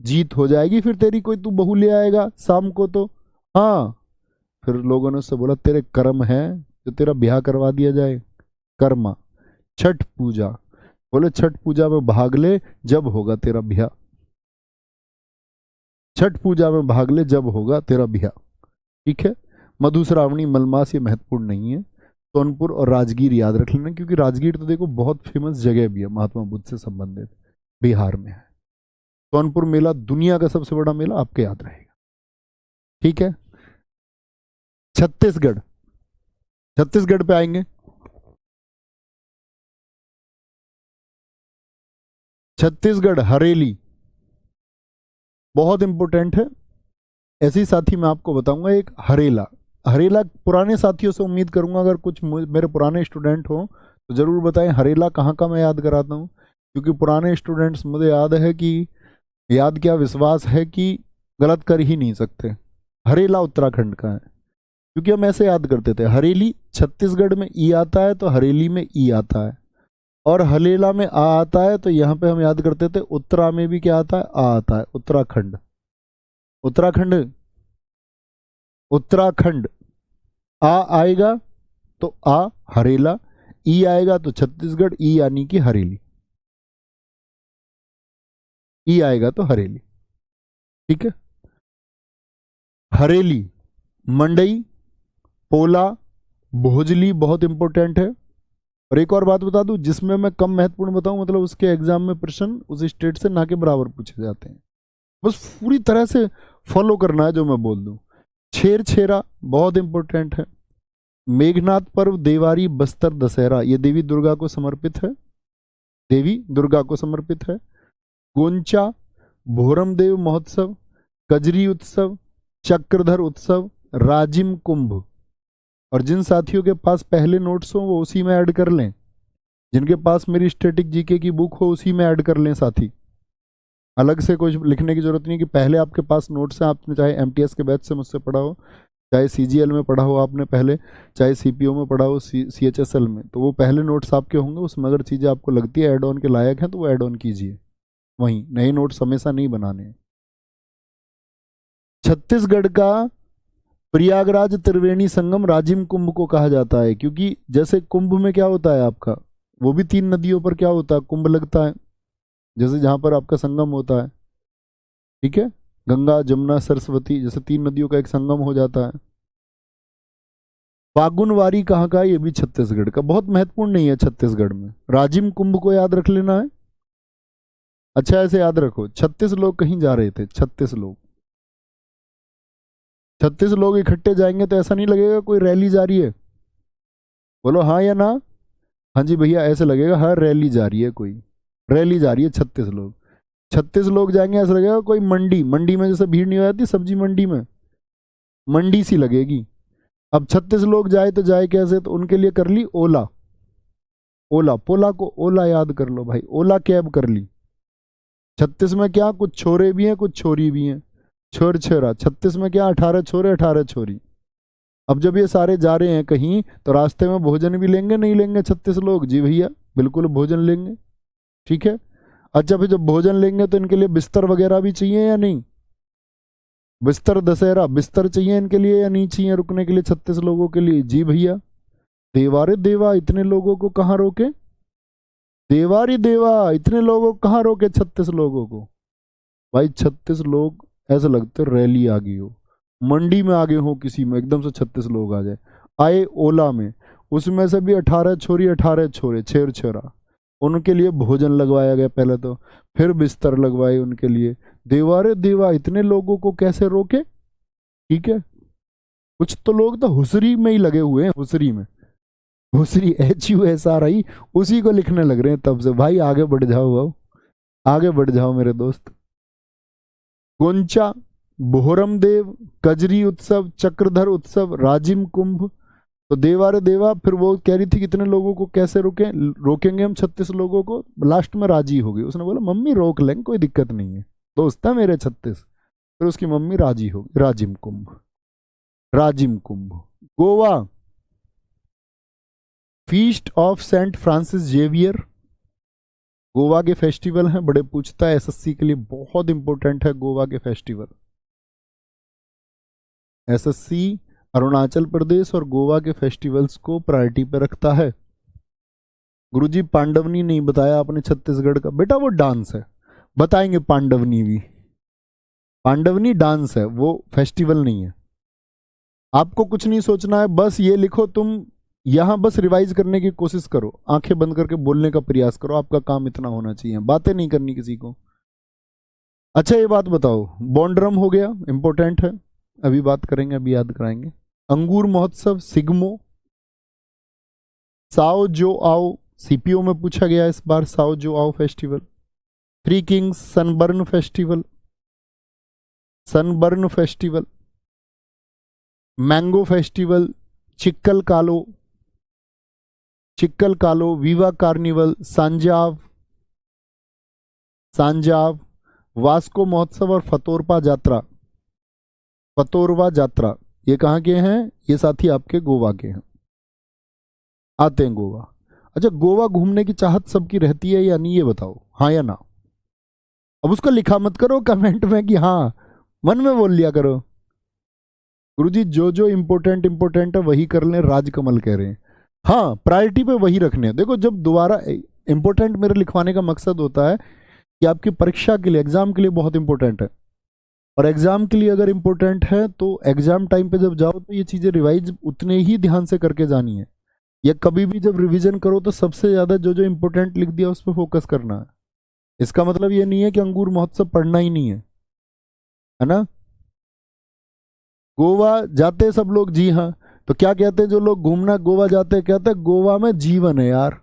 जीत हो जाएगी फिर तेरी, कोई तू बहू ले आएगा शाम को तो, हाँ। फिर लोगों ने उससे बोला तेरे कर्म है तो तेरा ब्याह करवा दिया जाए, कर्मा। छठ पूजा, बोले छठ पूजा में भाग ले जब होगा तेरा ब्याह, छठ पूजा में भाग ले जब होगा तेरा ब्याह। ठीक है, मधुश्रावणी, मलमास ये महत्वपूर्ण नहीं है। सोनपुर और राजगीर याद रख लेना, क्योंकि राजगीर तो देखो बहुत फेमस जगह भी है महात्मा बुद्ध से संबंधित, बिहार में है। सोनपुर मेला दुनिया का सबसे बड़ा मेला, आपके याद रहेगा। ठीक है। छत्तीसगढ़, छत्तीसगढ़ पे आएंगे। छत्तीसगढ़ हरेली बहुत इंपॉर्टेंट है। ऐसे ही साथी मैं आपको बताऊंगा एक हरेला। हरेला पुराने साथियों से उम्मीद करूंगा, अगर कुछ मेरे पुराने स्टूडेंट हो तो जरूर बताएं हरेला कहाँ का मैं याद कराता हूँ, क्योंकि पुराने स्टूडेंट्स मुझे याद है कि, याद क्या विश्वास है कि गलत कर ही नहीं सकते। हरेला उत्तराखंड का है, क्योंकि हम ऐसे याद करते थे, हरेली छत्तीसगढ़ में ई आता है तो हरेली में ई आता है, और हलेला में आ आता है, तो यहाँ पे हम याद करते थे उत्तरा में भी क्या आता है, आ आता है, उत्तराखंड। उत्तराखंड, उत्तराखंड आ आएगा तो आ हरेला, ई आएगा तो छत्तीसगढ़, ई यानी कि हरेली, ई आएगा तो हरेली। ठीक है। हरेली, मंडई, पोला, भोजली बहुत इंपॉर्टेंट है। और एक और बात बता दूं, जिसमें मैं कम महत्वपूर्ण बताऊं, मतलब उसके एग्जाम में प्रश्न उस स्टेट से ना के बराबर पूछे जाते हैं, बस पूरी तरह से फॉलो करना है जो मैं बोल दूं। छेर छेरा बहुत इंपॉर्टेंट है। मेघनाथ पर्व, देवारी, बस्तर दशहरा, ये देवी दुर्गा को समर्पित है, देवी दुर्गा को समर्पित है। गोंचा, भोरमदेव महोत्सव, कजरी उत्सव, चक्रधर उत्सव, राजिम कुंभ। और जिन साथियों के पास पहले नोट्स हो वो उसी में ऐड कर लें, जिनके पास मेरी स्टैटिक जीके की बुक हो उसी में ऐड कर लें साथी, अलग से कुछ लिखने की जरूरत नहीं कि पहले आपके पास नोट्स हैं, आपने चाहे एमटीएस के बैच से मुझसे पढ़ा हो, चाहे सीजीएल में पढ़ा हो आपने पहले, चाहे सीपीओ में पढ़ा हो, सीएचएसएल में, तो वो पहले नोट्स आपके होंगे, उसमें अगर चीज़ें आपको लगती है ऐड ऑन के लायक हैं तो वो ऐड ऑन कीजिए, वहीं नए नोट्स हमेशा नहीं बनाने हैं। छत्तीसगढ़ का प्रयागराज त्रिवेणी संगम राजिम कुंभ को कहा जाता है, क्योंकि जैसे कुंभ में क्या होता है आपका, वो भी 3 नदियों पर क्या होता है, कुंभ लगता है, जैसे जहां पर आपका संगम होता है। ठीक है। गंगा, जमुना, सरस्वती, जैसे 3 नदियों का एक संगम हो जाता है। फागुनवारी कहाँ का है, ये भी छत्तीसगढ़ का, बहुत महत्वपूर्ण नहीं है छत्तीसगढ़ में। राजिम कुंभ को याद रख लेना है। अच्छा ऐसे याद रखो, 36 लोग कहीं जा रहे थे, 36 लोग, 36 लोग इकट्ठे जाएंगे तो ऐसा नहीं लगेगा कोई रैली जा रही है, बोलो हाँ या ना। हाँ जी भैया, ऐसे लगेगा हाँ रैली जा रही है, कोई रैली जा रही है, 36 लोग, 36 लोग जाएंगे, ऐसा लगेगा कोई मंडी, मंडी में जैसे भीड़ नहीं हो जाती सब्जी मंडी में, मंडी सी लगेगी। अब 36 लोग जाए तो जाए कैसे, तो उनके लिए कर ली ओला, ओला, पोला को ओला याद कर लो भाई, ओला कैब कर ली। 36 में क्या, कुछ छोरे भी हैं कुछ छोरी भी हैं, छोर छोरा, 36 में क्या, 18 छोरे 18 छोरी। अब जब ये सारे जा रहे हैं कहीं तो रास्ते में भोजन भी लेंगे नहीं लेंगे 36 लोग, जी भैया बिल्कुल भोजन लेंगे। ठीक है। अच्छा फिर जब भोजन लेंगे तो इनके लिए बिस्तर वगैरह भी चाहिए या नहीं, बिस्तर दशहरा, बिस्तर चाहिए इनके लिए या नहीं चाहिए रुकने के लिए 36 लोगों के लिए, जी भैया। देवा रे देवा, इतने लोगों को कहाँ रोके, देवा रे देवा, इतने लोगों को कहाँ रोके, 36 लोगों को। भाई 36 लोग ऐसा लगते रैली आ गई हो, मंडी में आगे हो किसी में, एकदम से 36 लोग आ जाए। आए ओला में, उसमें से भी 18 छोरी 18 छोरे, छेर छेरा, उनके लिए भोजन लगवाया गया पहले तो, फिर बिस्तर लगवाए उनके लिए। देवा रे देवा, इतने लोगों को कैसे रोके। ठीक है। कुछ तो लोग तो हुसरी में ही लगे हुए हैं, हुसरी में, हुसरी HUSRI, उसी को लिखने लग रहे हैं तब से। भाई आगे बढ़ जाओ, आओ आगे बढ़ जाओ मेरे दोस्त। गोंचा, बोहरमदेव, कजरी उत्सव, चक्रधर उत्सव, राजिम कुंभ। तो देवा रे देवा, फिर वो कह रही थी कितने लोगों को कैसे रोकेंगे हम 36 लोगों को, लास्ट में राजी हो गई, उसने बोला मम्मी रोक लेंगे कोई दिक्कत नहीं है, दोस्त है मेरे 36। फिर उसकी मम्मी राजी हो गई। Rajim Kumbh, Rajim Kumbh. Goa, feast of Saint Francis Xavier, Goa के फेस्टिवल हैं, बड़े पूछता है SSC के लिए, बहुत इंपॉर्टेंट है गोवा के फेस्टिवल। SSC अरुणाचल प्रदेश और गोवा के फेस्टिवल्स को प्रायोरिटी पे रखता है। गुरुजी पांडवनी नहीं बताया आपने छत्तीसगढ़ का, बेटा वो डांस है, बताएंगे पांडवनी भी, पांडवनी डांस है, वो फेस्टिवल नहीं है। आपको कुछ नहीं सोचना है, बस ये लिखो तुम, यहां बस रिवाइज करने की कोशिश करो, आंखें बंद करके बोलने का प्रयास करो, आपका काम इतना होना चाहिए, बातें नहीं करनी किसी को। अच्छा ये बात बताओ, बॉन्ड्रम हो गया, इंपॉर्टेंट है, अभी बात करेंगे, अभी याद कराएंगे। अंगूर महोत्सव सिग्मो, साओ जो आओ, सीपीओ में पूछा गया इस बार, Sao Joao festival. Three kings Sunburn festival, Sunburn festival, mango festival, Chikal Kalo, Chikal Kalo, viva carnival, Sanjao, Sanjao, Vasco महोत्सव और फतोरपा जात्रा, फतोरवा जात्रा, ये कहाँ के हैं? ये साथी आपके गोवा के हैं, आते हैं गोवा। अच्छा गोवा घूमने की चाहत सबकी रहती है या नहीं, ये बताओ, हाँ या ना। अब उसको लिखा मत करो कमेंट में कि हाँ, मन में बोल लिया करो। गुरुजी जो इंपॉर्टेंट इंपॉर्टेंट है वही कर लें, राजकमल कह रहे हैं। हाँ प्रायोरिटी पे वही रखने हैं। देखो जब दोबारा इंपॉर्टेंट मेरे लिखवाने का मकसद होता है कि आपकी परीक्षा के लिए, एग्जाम के लिए बहुत इंपॉर्टेंट है, और एग्जाम के लिए अगर इंपॉर्टेंट है तो एग्जाम टाइम पे जब जाओ तो ये चीजें रिवाइज उतने ही ध्यान से करके जानी है, या कभी भी जब रिवीजन करो तो सबसे ज्यादा जो इंपॉर्टेंट लिख दिया उस पर फोकस करना है। इसका मतलब ये नहीं है कि अंगूर महोत्सव पढ़ना ही नहीं है ना। गोवा जाते सब लोग, जी हाँ। तो क्या कहते हैं जो लोग घूमना गोवा जाते हैं, कहते हैं गोवा में जीवन है यार,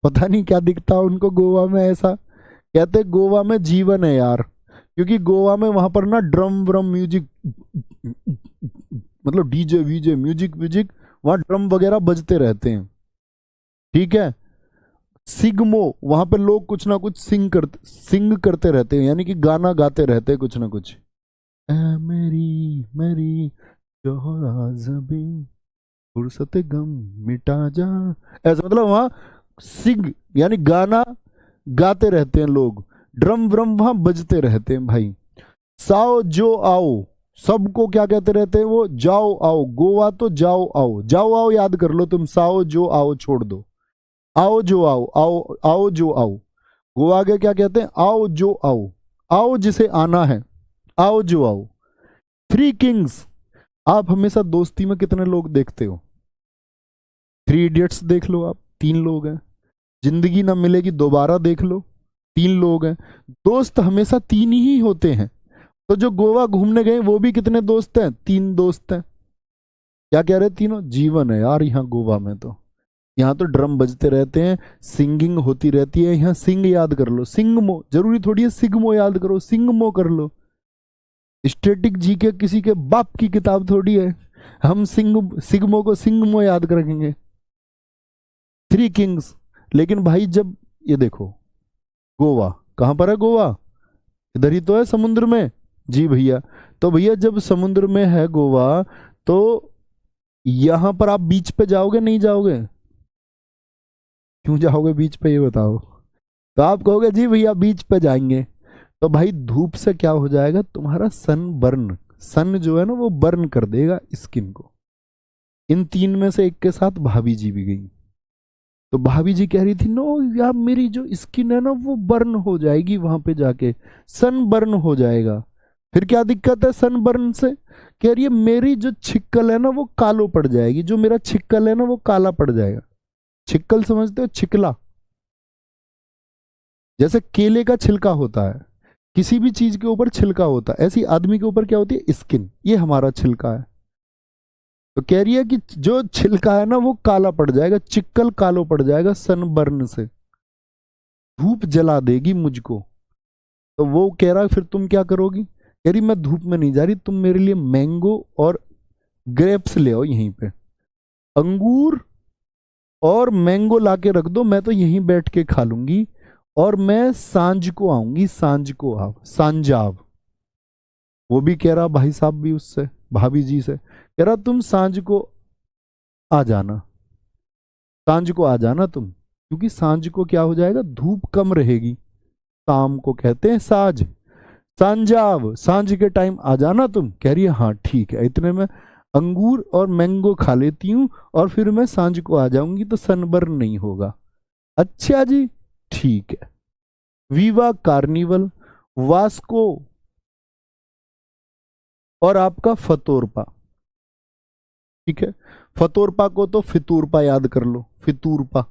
पता नहीं क्या दिखता है उनको गोवा में ऐसा, कहते हैं गोवा में जीवन है यार, क्योंकि गोवा में वहां पर ना ड्रम व्रम म्यूजिक, मतलब डीजे वीजे म्यूजिक व्यूजिक, वहां ड्रम वगैरह बजते रहते हैं, ठीक है। सिग्मो, वहां पर लोग कुछ ना कुछ सिंग करते रहते हैं, यानी कि गाना गाते रहते हैं कुछ ना कुछ। ऐ मेरी मेरी जोहरा जबी, फुर्सत गम मिटा जा, ऐसा मतलब वहां सिंग यानी गाना गाते रहते हैं लोग, ड्रम व्रम वहां बजते रहते हैं भाई। साओ जो आओ, सबको क्या कहते रहते हैं वो, जाओ आओ, गोवा तो जाओ आओ, जाओ आओ याद कर लो तुम, साओ जो आओ छोड़ दो, आओ जो आओ, आओ आओ जो आओ। गोवा आगे क्या कहते हैं, आओ जो आओ, आओ जिसे आना है, आओ जो आओ। थ्री किंग्स, आप हमेशा दोस्ती में कितने लोग देखते हो? थ्री इडियट्स देख लो आप, तीन लोग हैं। जिंदगी ना मिलेगी दोबारा देख लो, तीन लोग हैं। दोस्त हमेशा तीन ही होते हैं। तो जो गोवा घूमने गए वो भी कितने दोस्त हैं? तीन दोस्त हैं। क्या कह रहे, तीनों जीवन है यार यहाँ गोवा में। तो यहाँ तो ड्रम बजते रहते हैं, सिंगिंग होती रहती है, यहाँ सिंग याद कर लो, सिंगमो, जरूरी थोड़ी है सिग्मो याद करो, सिंगमो कर लो। स्टेटिक जी के किसी के बाप की किताब थोड़ी है, हम सिग्मो को सिंगमो याद रखेंगे। थ्री किंग्स, लेकिन भाई जब ये देखो, गोवा कहां पर है? गोवा इधर ही तो है समुद्र में, जी भैया। तो भैया जब समुद्र में है गोवा, तो यहां पर आप बीच पे जाओगे नहीं जाओगे? क्यों जाओगे बीच पे, ये बताओ। तो आप कहोगे जी भैया बीच पे जाएंगे, तो भाई धूप से क्या हो जाएगा तुम्हारा, सन बर्न, सन जो है ना वो बर्न कर देगा स्किन को। इन तीन में से एक के साथ भाभी जी भी गई, तो भाभी जी कह रही थी नो यार मेरी जो स्किन है ना वो बर्न हो जाएगी वहां पे जाके, सन बर्न हो जाएगा। फिर क्या दिक्कत है सन बर्न से? कह रही है मेरी जो छिक्कल है ना वो कालो पड़ जाएगी, जो मेरा छिक्कल है ना वो काला पड़ जाएगा। छिक्कल समझते हो? छिकला, जैसे केले का छिलका होता है, किसी भी चीज के ऊपर छिलका होता है, ऐसी आदमी के ऊपर क्या होती है, स्किन, ये हमारा छिलका है। तो कह रही है कि जो छिलका है ना वो काला पड़ जाएगा, चिक्कल कालो पड़ जाएगा सनबर्न से, धूप जला देगी मुझको। तो वो कह रहा है फिर तुम क्या करोगी? कह रही मैं धूप में नहीं जा रही, तुम मेरे लिए मैंगो और ग्रेप्स ले आओ यहीं पे, अंगूर और मैंगो लाके रख दो, मैं तो यहीं बैठ के खा लूंगी, और मैं सांझ को आऊंगी, सांझ को आओ, सांझाव। वो भी कह रहा भाई साहब भी उससे, भाभी जी से कह रहा तुम सांझ को आ जाना, सांझ को आ जाना तुम, क्योंकि सांझ को क्या हो जाएगा, धूप कम रहेगी, शाम को कहते हैं साझ, सांझाव, सांझ के टाइम आ जाना तुम। कह रही है हाँ ठीक है, इतने में अंगूर और मैंगो खा लेती हूँ और फिर मैं सांझ को आ जाऊंगी तो सनबर्न नहीं होगा। अच्छा जी ठीक है। वीवा कार्निवल, वास्को और आपका फतोरपा, ठीक है। फतोरपा को तो फितूरपा याद कर लो, फितूरपा।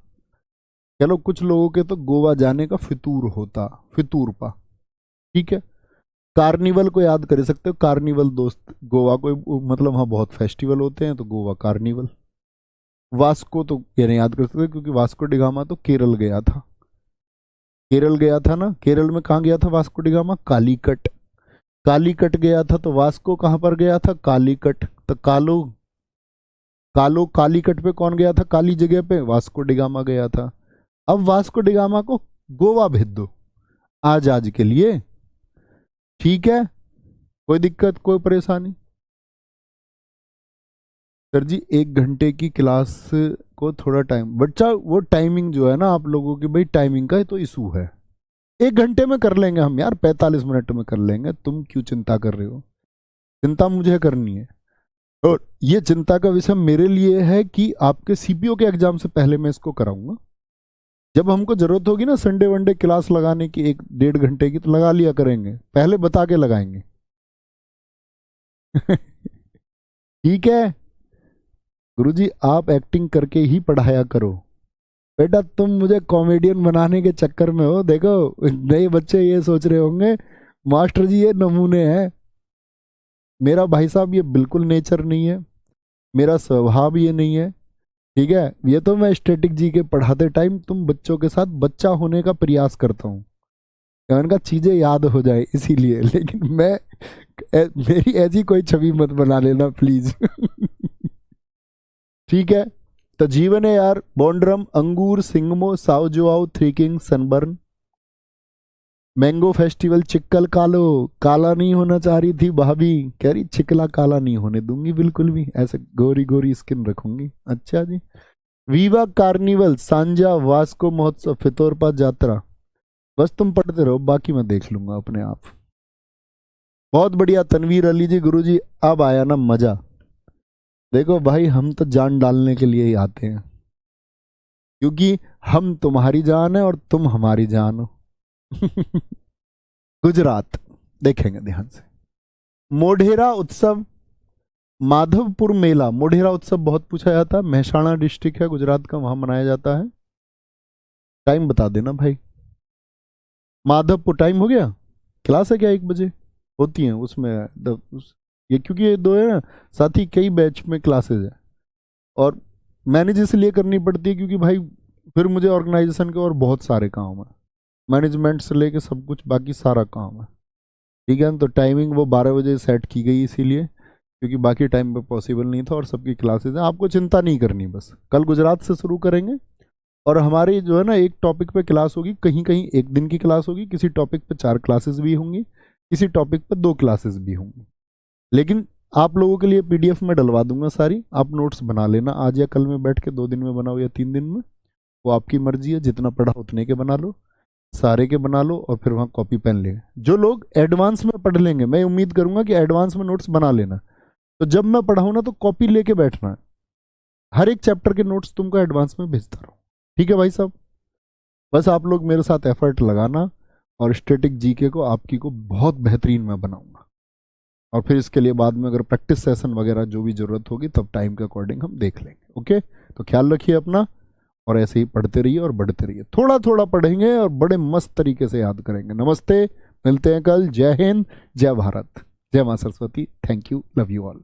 चलो कुछ लोगों के तो गोवा जाने का फितूर होता, फितूरपा। ठीक है। कार्निवल को याद कर सकते हो, कार्निवल दोस्त, गोवा को मतलब वहाँ बहुत फेस्टिवल होते हैं तो गोवा कार्निवल। वास्को तो ये नहीं याद कर सकते क्योंकि वास्को डिगामा तो केरल गया था, केरल गया था ना। केरल में कहाँ गया था वास्को डिगामा? कालीकट। कालीकट गया था तो वास्को कहाँ पर गया था? कालीकट। तो कालो, कालो कालीकट पे कौन गया था? काली जगह पे वास्को डिगामा गया था। अब वास्को डिगामा को गोवा भेज दो आज आज के लिए, ठीक है, कोई दिक्कत कोई परेशानी? सर जी 1 घंटे की क्लास को थोड़ा टाइम, बच्चा वो टाइमिंग जो है ना आप लोगों की, भाई टाइमिंग का तो इशू है। 1 घंटे में कर लेंगे हम यार, 45 मिनट में कर लेंगे, तुम क्यों चिंता कर रहे हो? चिंता मुझे करनी है, और ये चिंता का विषय मेरे लिए है कि आपके सीपीओ के एग्जाम से पहले मैं इसको कराऊंगा। जब हमको जरूरत होगी ना संडे वनडे क्लास लगाने की 1-1.5 घंटे की, तो लगा लिया करेंगे, पहले बता के लगाएंगे। ठीक है गुरुजी, आप एक्टिंग करके ही पढ़ाया करो बेटा, तुम मुझे कॉमेडियन बनाने के चक्कर में हो। देखो नए बच्चे ये सोच रहे होंगे मास्टर जी ये नमूने हैं, मेरा भाई साहब ये बिल्कुल नेचर नहीं है, मेरा स्वभाव ये नहीं है। ठीक है, ये तो मैं स्टैटिक जी के पढ़ाते टाइम तुम बच्चों के साथ बच्चा होने का प्रयास करता हूँ, उनका चीजें याद हो जाए इसीलिए, लेकिन मैं मेरी ऐसी कोई छवि मत बना लेना प्लीज। ठीक है, तो जीवन है यार, बॉन्ड्रम, अंगूर, सिंगमो, साउजुआओ, three king, sunburn, mango festival, Chikal कालो, काला नहीं होना चाह रही थी भाभी, कह रही चिकला काला नहीं होने दूंगी बिल्कुल भी, ऐसे गोरी गोरी स्किन रखूंगी। अच्छा जी, वीवा कार्निवल, सांजा, वास्को महोत्सव, फितोरपा यात्रा, बस तुम पढ़ते रहो, बाकी मैं देख लूंगा अपने आप। बहुत बढ़िया तनवीर अली जी, गुरु जी अब आया ना मजा। देखो भाई हम तो जान डालने के लिए ही आते हैं, क्योंकि हम तुम्हारी जान है और तुम हमारी जान हो। गुजरात देखेंगे ध्यान से, मोढेरा उत्सव, माधवपुर मेला। मोढेरा उत्सव बहुत पूछा जाता है, महसाणा डिस्ट्रिक्ट है गुजरात का, वहां मनाया जाता है। टाइम बता देना भाई। माधवपुर टाइम हो गया, क्लास है क्या 1 बजे होती है उसमें ये क्योंकि ये दो है ना साथ ही, कई बैच में क्लासेज है और मैनेज इसलिए करनी पड़ती है क्योंकि भाई फिर मुझे ऑर्गेनाइजेशन के और बहुत सारे काम है, मैनेजमेंट से लेके सब कुछ बाकी सारा काम है। ठीक है, तो टाइमिंग वो 12 बजे सेट की गई इसीलिए, क्योंकि बाकी टाइम पे पॉसिबल नहीं था और सबकी क्लासेज हैं। आपको चिंता नहीं करनी, बस कल गुजरात से शुरू करेंगे और हमारी जो है ना एक टॉपिक पे क्लास होगी, कहीं कहीं 1 दिन की क्लास होगी, किसी टॉपिक पे 4 क्लासेस भी होंगी, किसी टॉपिक पे 2 क्लासेस भी होंगी। लेकिन आप लोगों के लिए पीडीएफ में डलवा दूंगा सारी, आप नोट्स बना लेना आज या कल में बैठ के, 2 दिन में बनाओ या 3 दिन में, वो आपकी मर्जी है, जितना पढ़ा उतने के बना लो, सारे के बना लो और फिर वहाँ कॉपी पेन ले। जो लोग एडवांस में पढ़ लेंगे, मैं उम्मीद करूंगा कि एडवांस में नोट्स बना लेना, तो जब मैं पढ़ाऊँ ना तो कॉपी लेके बैठना है, हर एक चैप्टर के नोट्स तुमको एडवांस में भेजता रहूँ। ठीक है भाई साहब, बस आप लोग मेरे साथ एफर्ट लगाना और स्टैटिक जीके को आपकी को बहुत बेहतरीन मैं बनाऊंगा, और फिर इसके लिए बाद में अगर प्रैक्टिस सेशन वगैरह जो भी जरूरत होगी तब टाइम के अकॉर्डिंग हम देख लेंगे। ओके, तो ख्याल रखिए अपना, और ऐसे ही पढ़ते रहिए और बढ़ते रहिए, थोड़ा थोड़ा पढ़ेंगे और बड़े मस्त तरीके से याद करेंगे। नमस्ते, मिलते हैं कल। जय हिंद, जय भारत, जय मां Saraswati. Thank you, love you all.